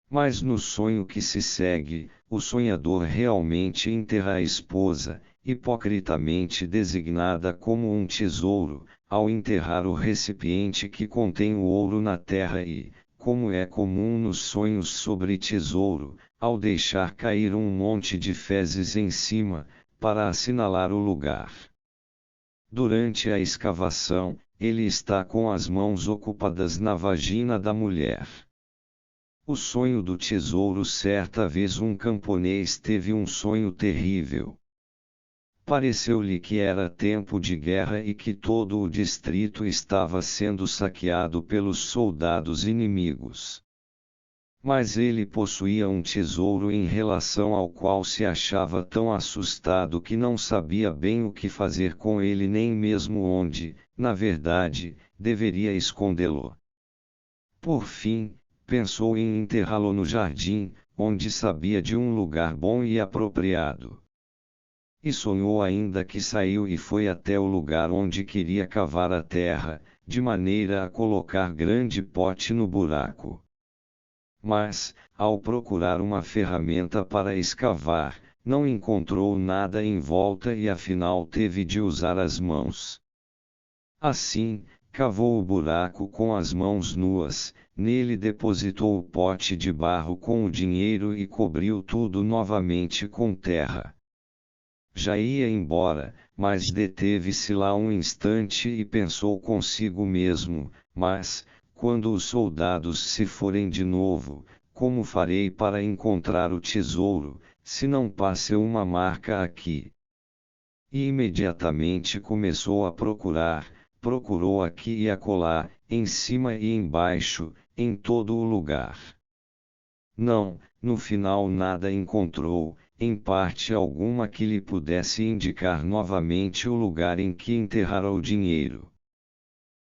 Mas no sonho que se segue, o sonhador realmente enterra a esposa, hipocritamente designada como um tesouro, ao enterrar o recipiente que contém o ouro na terra e, como é comum nos sonhos sobre tesouro, ao deixar cair um monte de fezes em cima, para assinalar o lugar. Durante a escavação, ele está com as mãos ocupadas na vagina da mulher. O sonho do tesouro. Certa vez um camponês teve um sonho terrível. Pareceu-lhe que era tempo de guerra e que todo o distrito estava sendo saqueado pelos soldados inimigos. Mas ele possuía um tesouro em relação ao qual se achava tão assustado que não sabia bem o que fazer com ele nem mesmo onde, na verdade, deveria escondê-lo. Por fim, pensou em enterrá-lo no jardim, onde sabia de um lugar bom e apropriado. E sonhou ainda que saiu e foi até o lugar onde queria cavar a terra, de maneira a colocar grande pote no buraco. Mas, ao procurar uma ferramenta para escavar, não encontrou nada em volta e afinal teve de usar as mãos. Assim, cavou o buraco com as mãos nuas, nele depositou o pote de barro com o dinheiro e cobriu tudo novamente com terra. Já ia embora, mas deteve-se lá um instante e pensou consigo mesmo, mas, quando os soldados se forem de novo, como farei para encontrar o tesouro, se não passe uma marca aqui? E imediatamente começou a procurar, procurou aqui e acolá, em cima e embaixo, em todo o lugar. Não, no final nada encontrou, em parte alguma que lhe pudesse indicar novamente o lugar em que enterrara o dinheiro.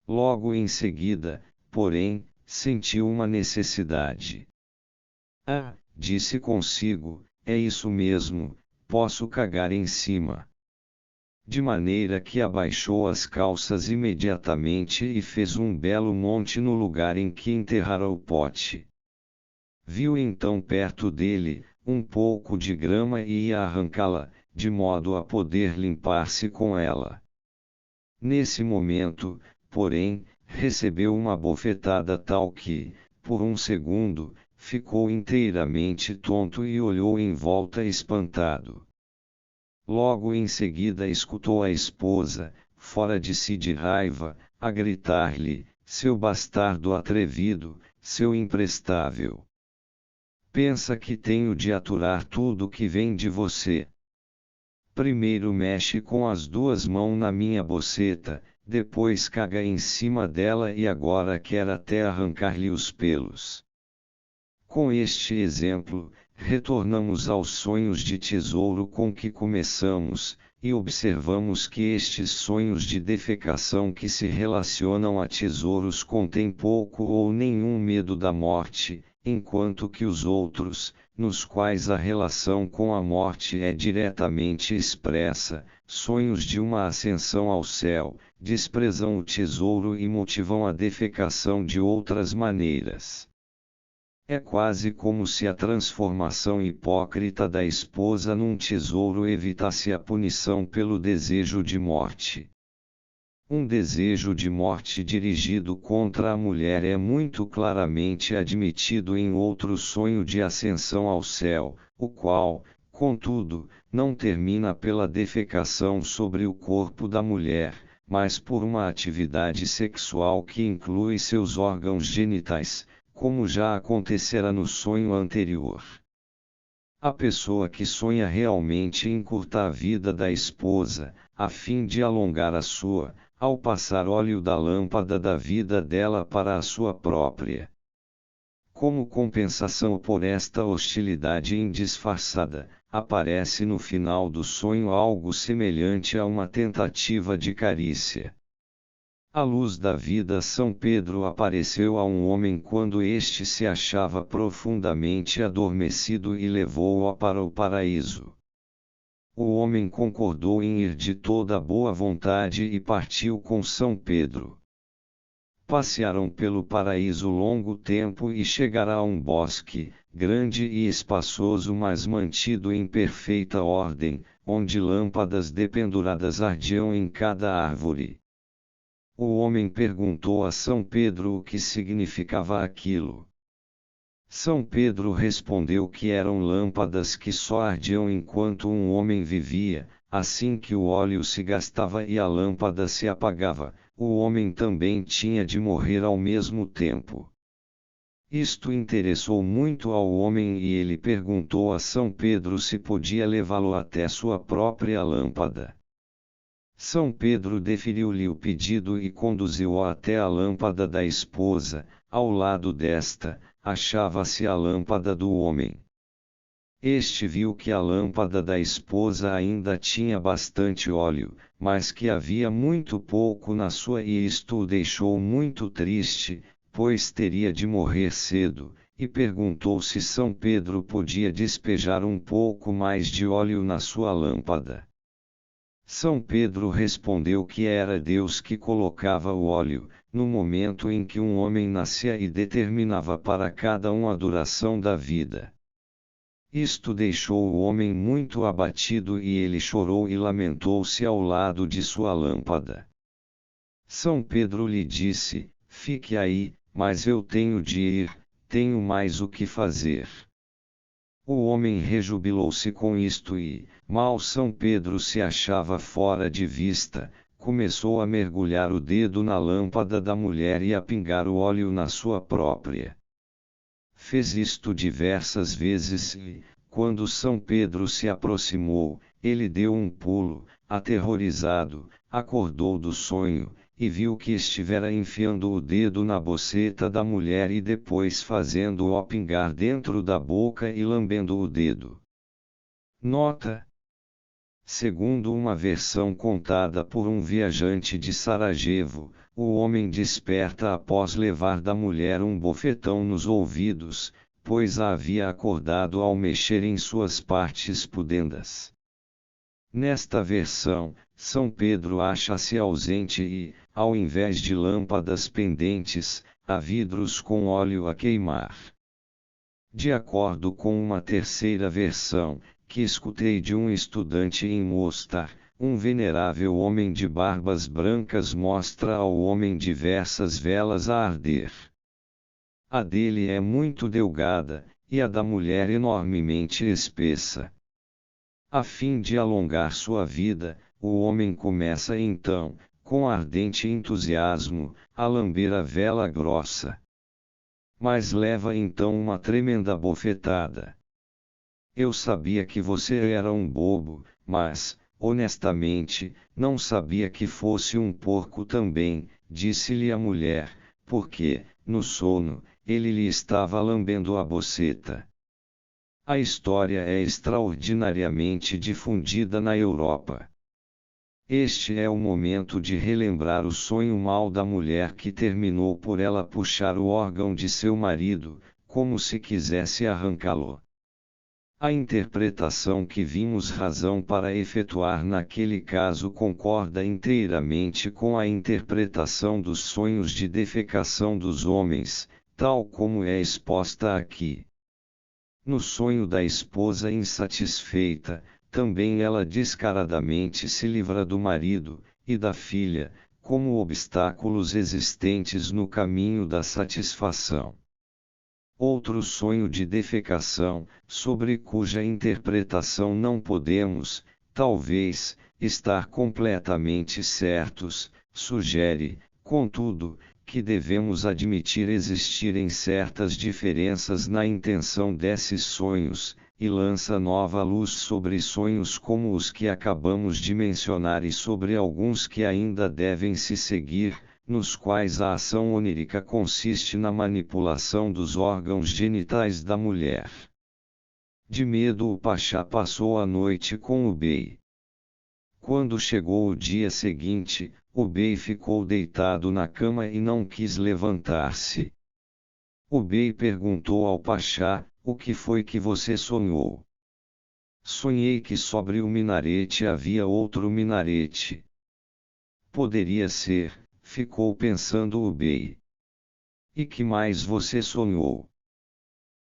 Logo em seguida, porém, sentiu uma necessidade. Ah, disse consigo, é isso mesmo, posso cagar em cima. De maneira que abaixou as calças imediatamente e fez um belo monte no lugar em que enterrara o pote. Viu então perto dele, um pouco de grama e ia arrancá-la, de modo a poder limpar-se com ela. Nesse momento, porém, recebeu uma bofetada tal que, por um segundo, ficou inteiramente tonto e olhou em volta espantado. Logo em seguida escutou a esposa, fora de si de raiva, a gritar-lhe: seu bastardo atrevido, seu imprestável. Pensa que tenho de aturar tudo que vem de você. Primeiro mexe com as duas mãos na minha boceta, depois caga em cima dela e agora quer até arrancar-lhe os pelos. Com este exemplo, retornamos aos sonhos de tesouro com que começamos, e observamos que estes sonhos de defecação que se relacionam a tesouros contêm pouco ou nenhum medo da morte, enquanto que os outros, nos quais a relação com a morte é diretamente expressa, sonhos de uma ascensão ao céu, desprezam o tesouro e motivam a defecação de outras maneiras. É quase como se a transformação hipócrita da esposa num tesouro evitasse a punição pelo desejo de morte. Um desejo de morte dirigido contra a mulher é muito claramente admitido em outro sonho de ascensão ao céu, o qual, contudo, não termina pela defecação sobre o corpo da mulher, mas por uma atividade sexual que inclui seus órgãos genitais, como já acontecera no sonho anterior. A pessoa que sonha realmente encurta a vida da esposa, a fim de alongar a sua, ao passar óleo da lâmpada da vida dela para a sua própria. Como compensação por esta hostilidade indisfarçada, aparece no final do sonho algo semelhante a uma tentativa de carícia. A luz da vida São Pedro apareceu a um homem quando este se achava profundamente adormecido e levou-o para o paraíso. O homem concordou em ir de toda boa vontade e partiu com São Pedro. Passearam pelo paraíso longo tempo e chegaram a um bosque, grande e espaçoso mas mantido em perfeita ordem, onde lâmpadas dependuradas ardiam em cada árvore. O homem perguntou a São Pedro o que significava aquilo. São Pedro respondeu que eram lâmpadas que só ardiam enquanto um homem vivia, assim que o óleo se gastava e a lâmpada se apagava, o homem também tinha de morrer ao mesmo tempo. Isto interessou muito ao homem e ele perguntou a São Pedro se podia levá-lo até sua própria lâmpada. São Pedro deferiu-lhe o pedido e conduziu-o até a lâmpada da esposa. Ao lado desta, achava-se a lâmpada do homem. Este viu que a lâmpada da esposa ainda tinha bastante óleo, mas que havia muito pouco na sua e isto o deixou muito triste, pois teria de morrer cedo, e perguntou se São Pedro podia despejar um pouco mais de óleo na sua lâmpada. São Pedro respondeu que era Deus que colocava o óleo, no momento em que um homem nascia e determinava para cada um a duração da vida. Isto deixou o homem muito abatido e ele chorou e lamentou-se ao lado de sua lâmpada. São Pedro lhe disse: fique aí, mas eu tenho de ir, tenho mais o que fazer. O homem rejubilou-se com isto e, mal São Pedro se achava fora de vista, começou a mergulhar o dedo na lâmpada da mulher e a pingar o óleo na sua própria. Fez isto diversas vezes e, quando São Pedro se aproximou, ele deu um pulo, aterrorizado, acordou do sonho, e viu que estivera enfiando o dedo na boceta da mulher e depois fazendo-o pingar dentro da boca e lambendo o dedo. Nota: segundo uma versão contada por um viajante de Sarajevo, o homem desperta após levar da mulher um bofetão nos ouvidos, pois a havia acordado ao mexer em suas partes pudendas. Nesta versão, São Pedro acha-se ausente e, ao invés de lâmpadas pendentes, há vidros com óleo a queimar. De acordo com uma terceira versão, que escutei de um estudante em Mostar, um venerável homem de barbas brancas mostra ao homem diversas velas a arder. A dele é muito delgada, e a da mulher enormemente espessa. A fim de alongar sua vida, o homem começa então, com ardente entusiasmo, a lamber a vela grossa. Mas leva então uma tremenda bofetada. Eu sabia que você era um bobo, mas, honestamente, não sabia que fosse um porco também, disse-lhe a mulher, porque, no sono, ele lhe estava lambendo a boceta. A história é extraordinariamente difundida na Europa. Este é o momento de relembrar o sonho mau da mulher que terminou por ela puxar o órgão de seu marido, como se quisesse arrancá-lo. A interpretação que vimos razão para efetuar naquele caso concorda inteiramente com a interpretação dos sonhos de defecação dos homens, tal como é exposta aqui. No sonho da esposa insatisfeita, também ela descaradamente se livra do marido, e da filha, como obstáculos existentes no caminho da satisfação. Outro sonho de defecação, sobre cuja interpretação não podemos, talvez, estar completamente certos, sugere, contudo, que devemos admitir existirem certas diferenças na intenção desses sonhos, e lança nova luz sobre sonhos como os que acabamos de mencionar e sobre alguns que ainda devem se seguir, nos quais a ação onírica consiste na manipulação dos órgãos genitais da mulher. De medo o Pachá passou a noite com o bey. Quando chegou o dia seguinte, o bey ficou deitado na cama e não quis levantar-se. O bey perguntou ao Pachá: "O que foi que você sonhou?" "Sonhei que sobre o minarete havia outro minarete." "Poderia ser," ficou pensando o bey. "E que mais você sonhou?"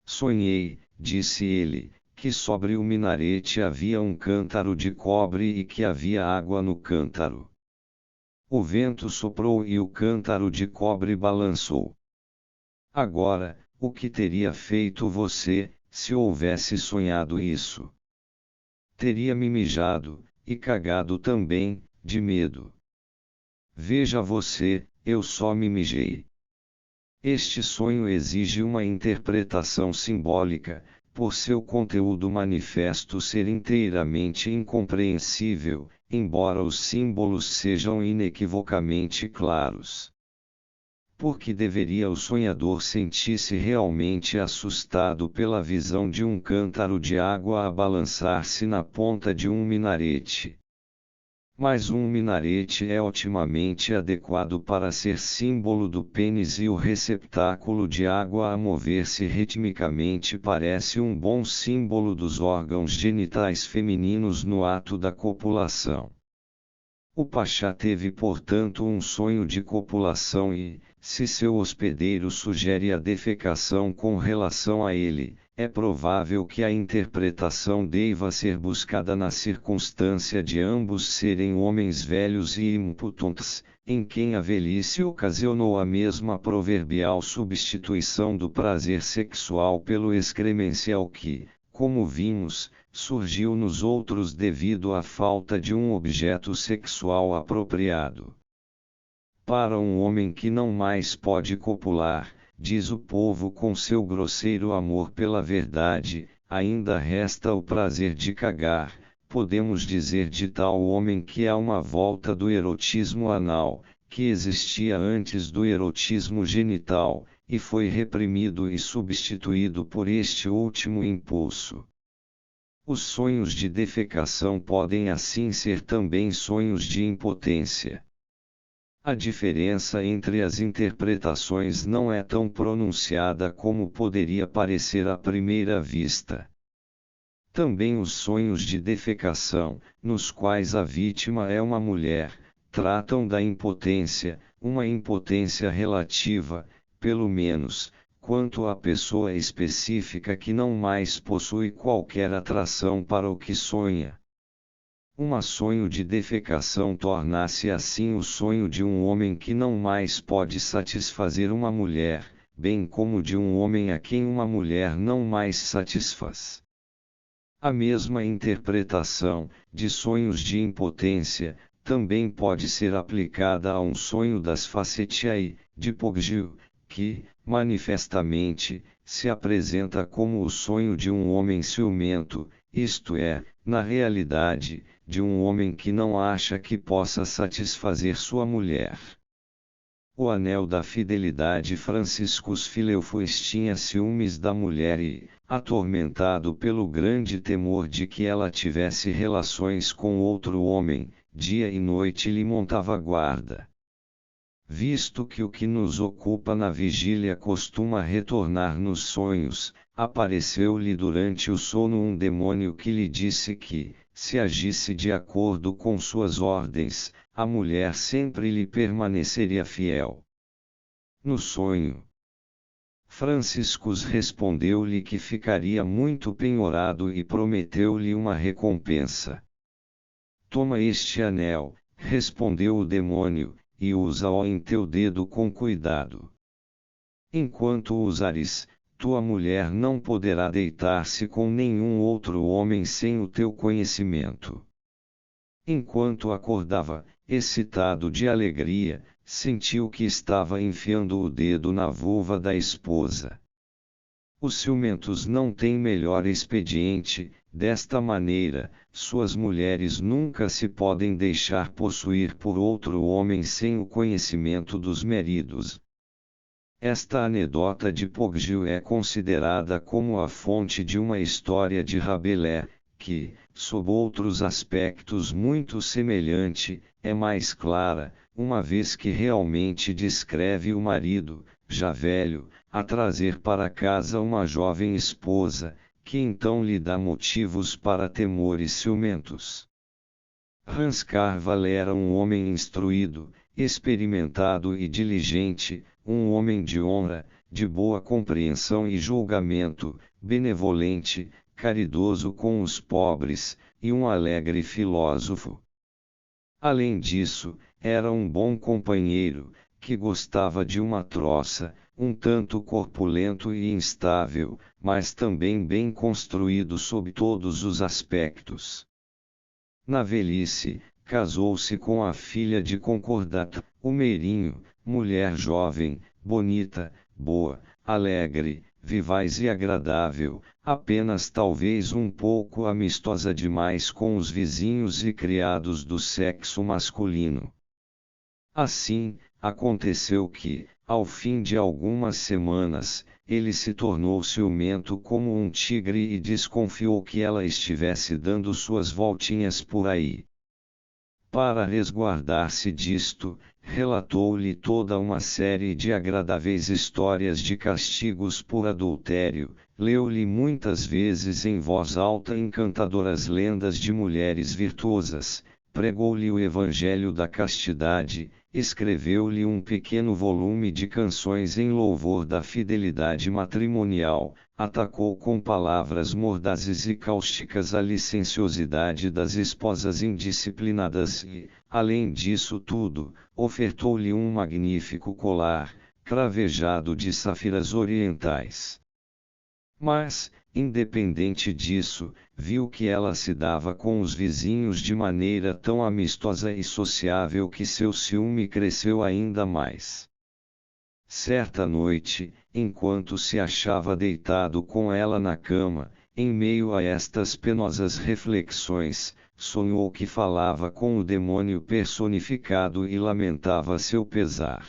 "Sonhei," disse ele, "que sobre o minarete havia um cântaro de cobre e que havia água no cântaro. O vento soprou e o cântaro de cobre balançou." "Agora, o que teria feito você, se houvesse sonhado isso?" "Teria me mijado, e cagado também, de medo." "Veja você, eu só me mijei." Este sonho exige uma interpretação simbólica, por seu conteúdo manifesto ser inteiramente incompreensível, embora os símbolos sejam inequivocamente claros. Por que deveria o sonhador sentir-se realmente assustado pela visão de um cântaro de água a balançar-se na ponta de um minarete? Mas um minarete é otimamente adequado para ser símbolo do pênis e o receptáculo de água a mover-se ritmicamente parece um bom símbolo dos órgãos genitais femininos no ato da copulação. O Pachá teve portanto um sonho de copulação e, se seu hospedeiro sugere a defecação com relação a ele, é provável que a interpretação deva ser buscada na circunstância de ambos serem homens velhos e impotentes, em quem a velhice ocasionou a mesma proverbial substituição do prazer sexual pelo excremencial que, como vimos, surgiu nos outros devido à falta de um objeto sexual apropriado. Para um homem que não mais pode copular, diz o povo com seu grosseiro amor pela verdade, ainda resta o prazer de cagar. Podemos dizer de tal homem que há uma volta do erotismo anal, que existia antes do erotismo genital, e foi reprimido e substituído por este último impulso. Os sonhos de defecação podem assim ser também sonhos de impotência. A diferença entre as interpretações não é tão pronunciada como poderia parecer à primeira vista. Também os sonhos de defecação, nos quais a vítima é uma mulher, tratam da impotência, uma impotência relativa, pelo menos, quanto à pessoa específica que não mais possui qualquer atração para o que sonha. Sonho de defecação torna-se assim o sonho de um homem que não mais pode satisfazer uma mulher, bem como de um homem a quem uma mulher não mais satisfaz. A mesma interpretação, de sonhos de impotência, também pode ser aplicada a um sonho das facetiae, de Poggiu, que, manifestamente, se apresenta como o sonho de um homem ciumento, isto é, na realidade, de um homem que não acha que possa satisfazer sua mulher. O anel da fidelidade Franciscus Phileufus tinha ciúmes da mulher e, atormentado pelo grande temor de que ela tivesse relações com outro homem, dia e noite lhe montava guarda. Visto que o que nos ocupa na vigília costuma retornar nos sonhos, apareceu-lhe durante o sono um demônio que lhe disse que, se agisse de acordo com suas ordens, a mulher sempre lhe permaneceria fiel. No sonho, Franciscus respondeu-lhe que ficaria muito penhorado e prometeu-lhe uma recompensa. "Toma este anel", respondeu o demônio, e usa-o em teu dedo com cuidado. Enquanto o usares, tua mulher não poderá deitar-se com nenhum outro homem sem o teu conhecimento. Enquanto acordava, excitado de alegria, sentiu que estava enfiando o dedo na vulva da esposa. Os ciumentos não têm melhor expediente. Desta maneira, suas mulheres nunca se podem deixar possuir por outro homem sem o conhecimento dos maridos. Esta anedota de Poggio é considerada como a fonte de uma história de Rabelais, que, sob outros aspectos muito semelhante, é mais clara, uma vez que realmente descreve o marido, já velho, a trazer para casa uma jovem esposa, que então lhe dá motivos para temores ciumentos. Hans Carval era um homem instruído, experimentado e diligente, um homem de honra, de boa compreensão e julgamento, benevolente, caridoso com os pobres, e um alegre filósofo. Além disso, era um bom companheiro, que gostava de uma troça, um tanto corpulento e instável, mas também bem construído sob todos os aspectos. Na velhice, casou-se com a filha de Concordat, o Meirinho, mulher jovem, bonita, boa, alegre, vivaz e agradável, apenas talvez um pouco amistosa demais com os vizinhos e criados do sexo masculino. Assim, aconteceu que, ao fim de algumas semanas, ele se tornou ciumento como um tigre e desconfiou que ela estivesse dando suas voltinhas por aí. Para resguardar-se disto, relatou-lhe toda uma série de agradáveis histórias de castigos por adultério, leu-lhe muitas vezes em voz alta encantadoras lendas de mulheres virtuosas, pregou-lhe o evangelho da castidade, escreveu-lhe um pequeno volume de canções em louvor da fidelidade matrimonial, atacou com palavras mordazes e cáusticas a licenciosidade das esposas indisciplinadas e, além disso tudo, ofertou-lhe um magnífico colar, cravejado de safiras orientais. Mas, independente disso, viu que ela se dava com os vizinhos de maneira tão amistosa e sociável que seu ciúme cresceu ainda mais. Certa noite, enquanto se achava deitado com ela na cama, em meio a estas penosas reflexões, sonhou que falava com o demônio personificado e lamentava seu pesar.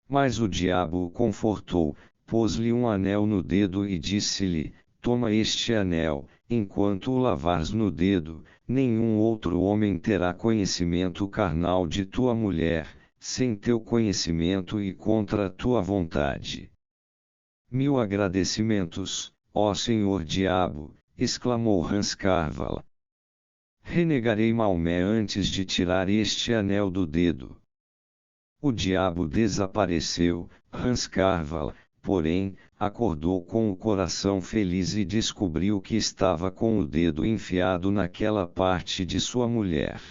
Mas o diabo o confortou, pôs-lhe um anel no dedo e disse-lhe: toma este anel, enquanto o lavares no dedo, nenhum outro homem terá conhecimento carnal de tua mulher, sem teu conhecimento e contra tua vontade. 1000 agradecimentos, ó Senhor Diabo, exclamou Hans Carval. Renegarei Maomé antes de tirar este anel do dedo. O diabo desapareceu, Hans Carval, porém, acordou com o coração feliz e descobriu que estava com o dedo enfiado naquela parte de sua mulher.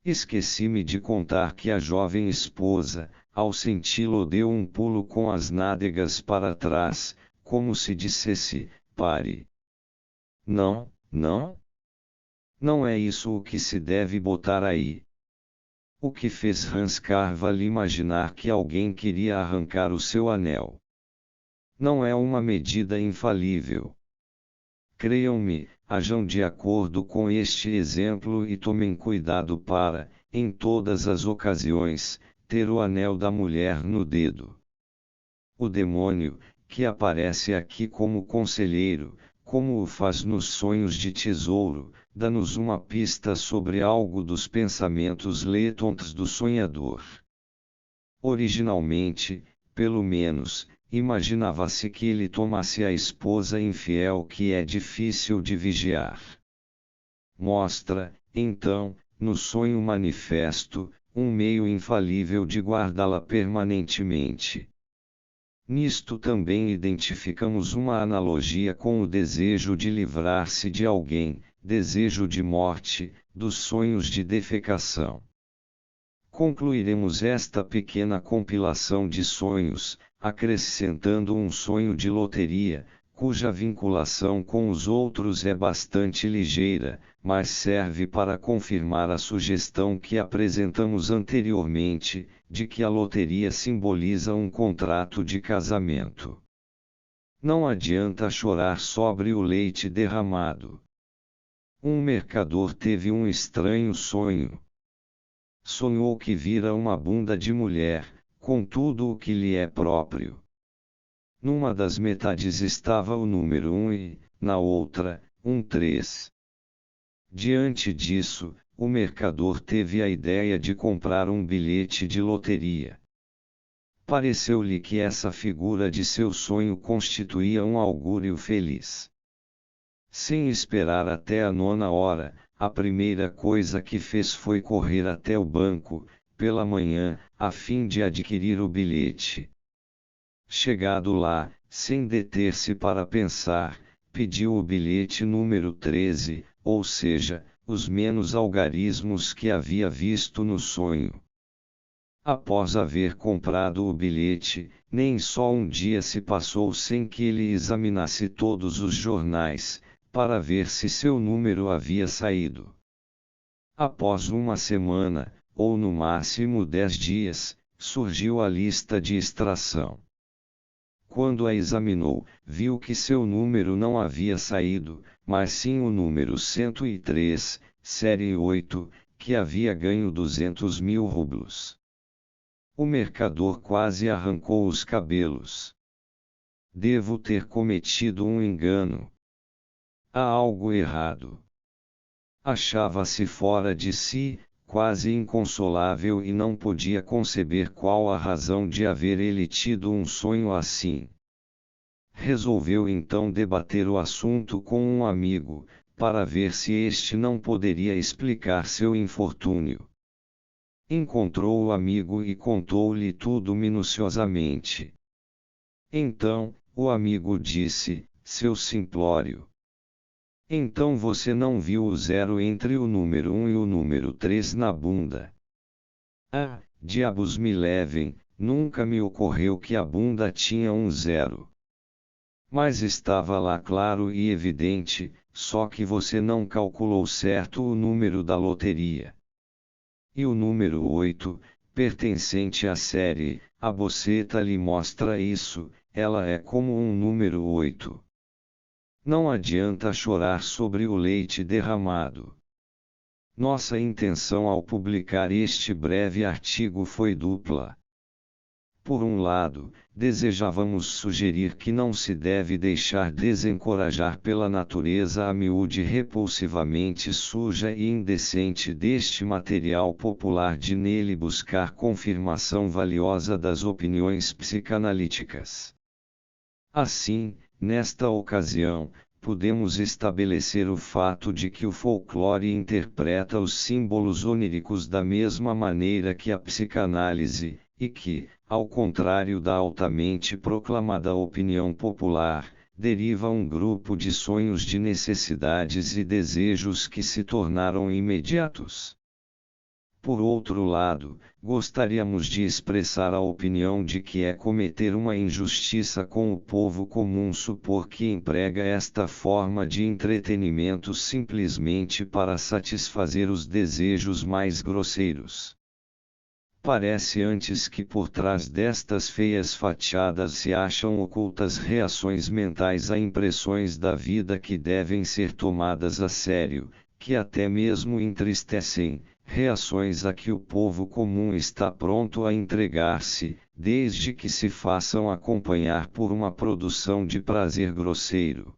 Esqueci-me de contar que a jovem esposa, ao senti-lo, deu um pulo com as nádegas para trás, como se dissesse: pare. Não, não. Não é isso o que se deve botar aí. O que fez Hans Carval imaginar que alguém queria arrancar o seu anel. Não é uma medida infalível. Creiam-me, ajam de acordo com este exemplo e tomem cuidado para, em todas as ocasiões, ter o anel da mulher no dedo. O demônio, que aparece aqui como conselheiro, como o faz nos sonhos de tesouro, dá-nos uma pista sobre algo dos pensamentos letontos do sonhador. Originalmente, pelo menos, imaginava-se que ele tomasse a esposa infiel que é difícil de vigiar. Mostra, então, no sonho manifesto, um meio infalível de guardá-la permanentemente. Nisto também identificamos uma analogia com o desejo de livrar-se de alguém, desejo de morte, dos sonhos de defecação. Concluiremos esta pequena compilação de sonhos, acrescentando um sonho de loteria, cuja vinculação com os outros é bastante ligeira, mas serve para confirmar a sugestão que apresentamos anteriormente, de que a loteria simboliza um contrato de casamento. Não adianta chorar sobre o leite derramado. Um mercador teve um estranho sonho. Sonhou que vira uma bunda de mulher, com tudo o que lhe é próprio. Numa das metades estava o número 1 e, na outra, um 3. Diante disso, o mercador teve a ideia de comprar um bilhete de loteria. Pareceu-lhe que essa figura de seu sonho constituía um augúrio feliz. Sem esperar até a 9ª hora, a primeira coisa que fez foi correr até o banco, pela manhã, a fim de adquirir o bilhete. Chegado lá, sem deter-se para pensar, pediu o bilhete número 13, ou seja, os menos algarismos que havia visto no sonho. Após haver comprado o bilhete, nem só um dia se passou sem que ele examinasse todos os jornais, para ver se seu número havia saído. Após uma semana, ou no máximo 10 dias, surgiu a lista de extração. Quando a examinou, viu que seu número não havia saído, mas sim o número 103, série 8, que havia ganho 200.000 rublos. O mercador quase arrancou os cabelos. Devo ter cometido um engano. Há algo errado. Achava-se fora de si, quase inconsolável e não podia conceber qual a razão de haver ele tido um sonho assim. Resolveu então debater o assunto com um amigo, para ver se este não poderia explicar seu infortúnio. Encontrou o amigo e contou-lhe tudo minuciosamente. Então, o amigo disse: seu simplório. Então você não viu o 0 entre o número 1 e o número 3 na bunda? Ah, diabos me levem, nunca me ocorreu que a bunda tinha um 0. Mas estava lá claro e evidente, só que você não calculou certo o número da loteria. E o número 8, pertencente à série, a boceta lhe mostra isso, ela é como um número 8. Não adianta chorar sobre o leite derramado. Nossa intenção ao publicar este breve artigo foi dupla. Por um lado, desejávamos sugerir que não se deve deixar desencorajar pela natureza a miúde repulsivamente suja e indecente deste material popular de nele buscar confirmação valiosa das opiniões psicanalíticas. Assim, nesta ocasião, podemos estabelecer o fato de que o folclore interpreta os símbolos oníricos da mesma maneira que a psicanálise, e que, ao contrário da altamente proclamada opinião popular, deriva um grupo de sonhos de necessidades e desejos que se tornaram imediatos. Por outro lado, gostaríamos de expressar a opinião de que é cometer uma injustiça com o povo comum supor que emprega esta forma de entretenimento simplesmente para satisfazer os desejos mais grosseiros. Parece antes que por trás destas feias fatiadas se acham ocultas reações mentais a impressões da vida que devem ser tomadas a sério, que até mesmo entristecem, reações a que o povo comum está pronto a entregar-se, desde que se façam acompanhar por uma produção de prazer grosseiro.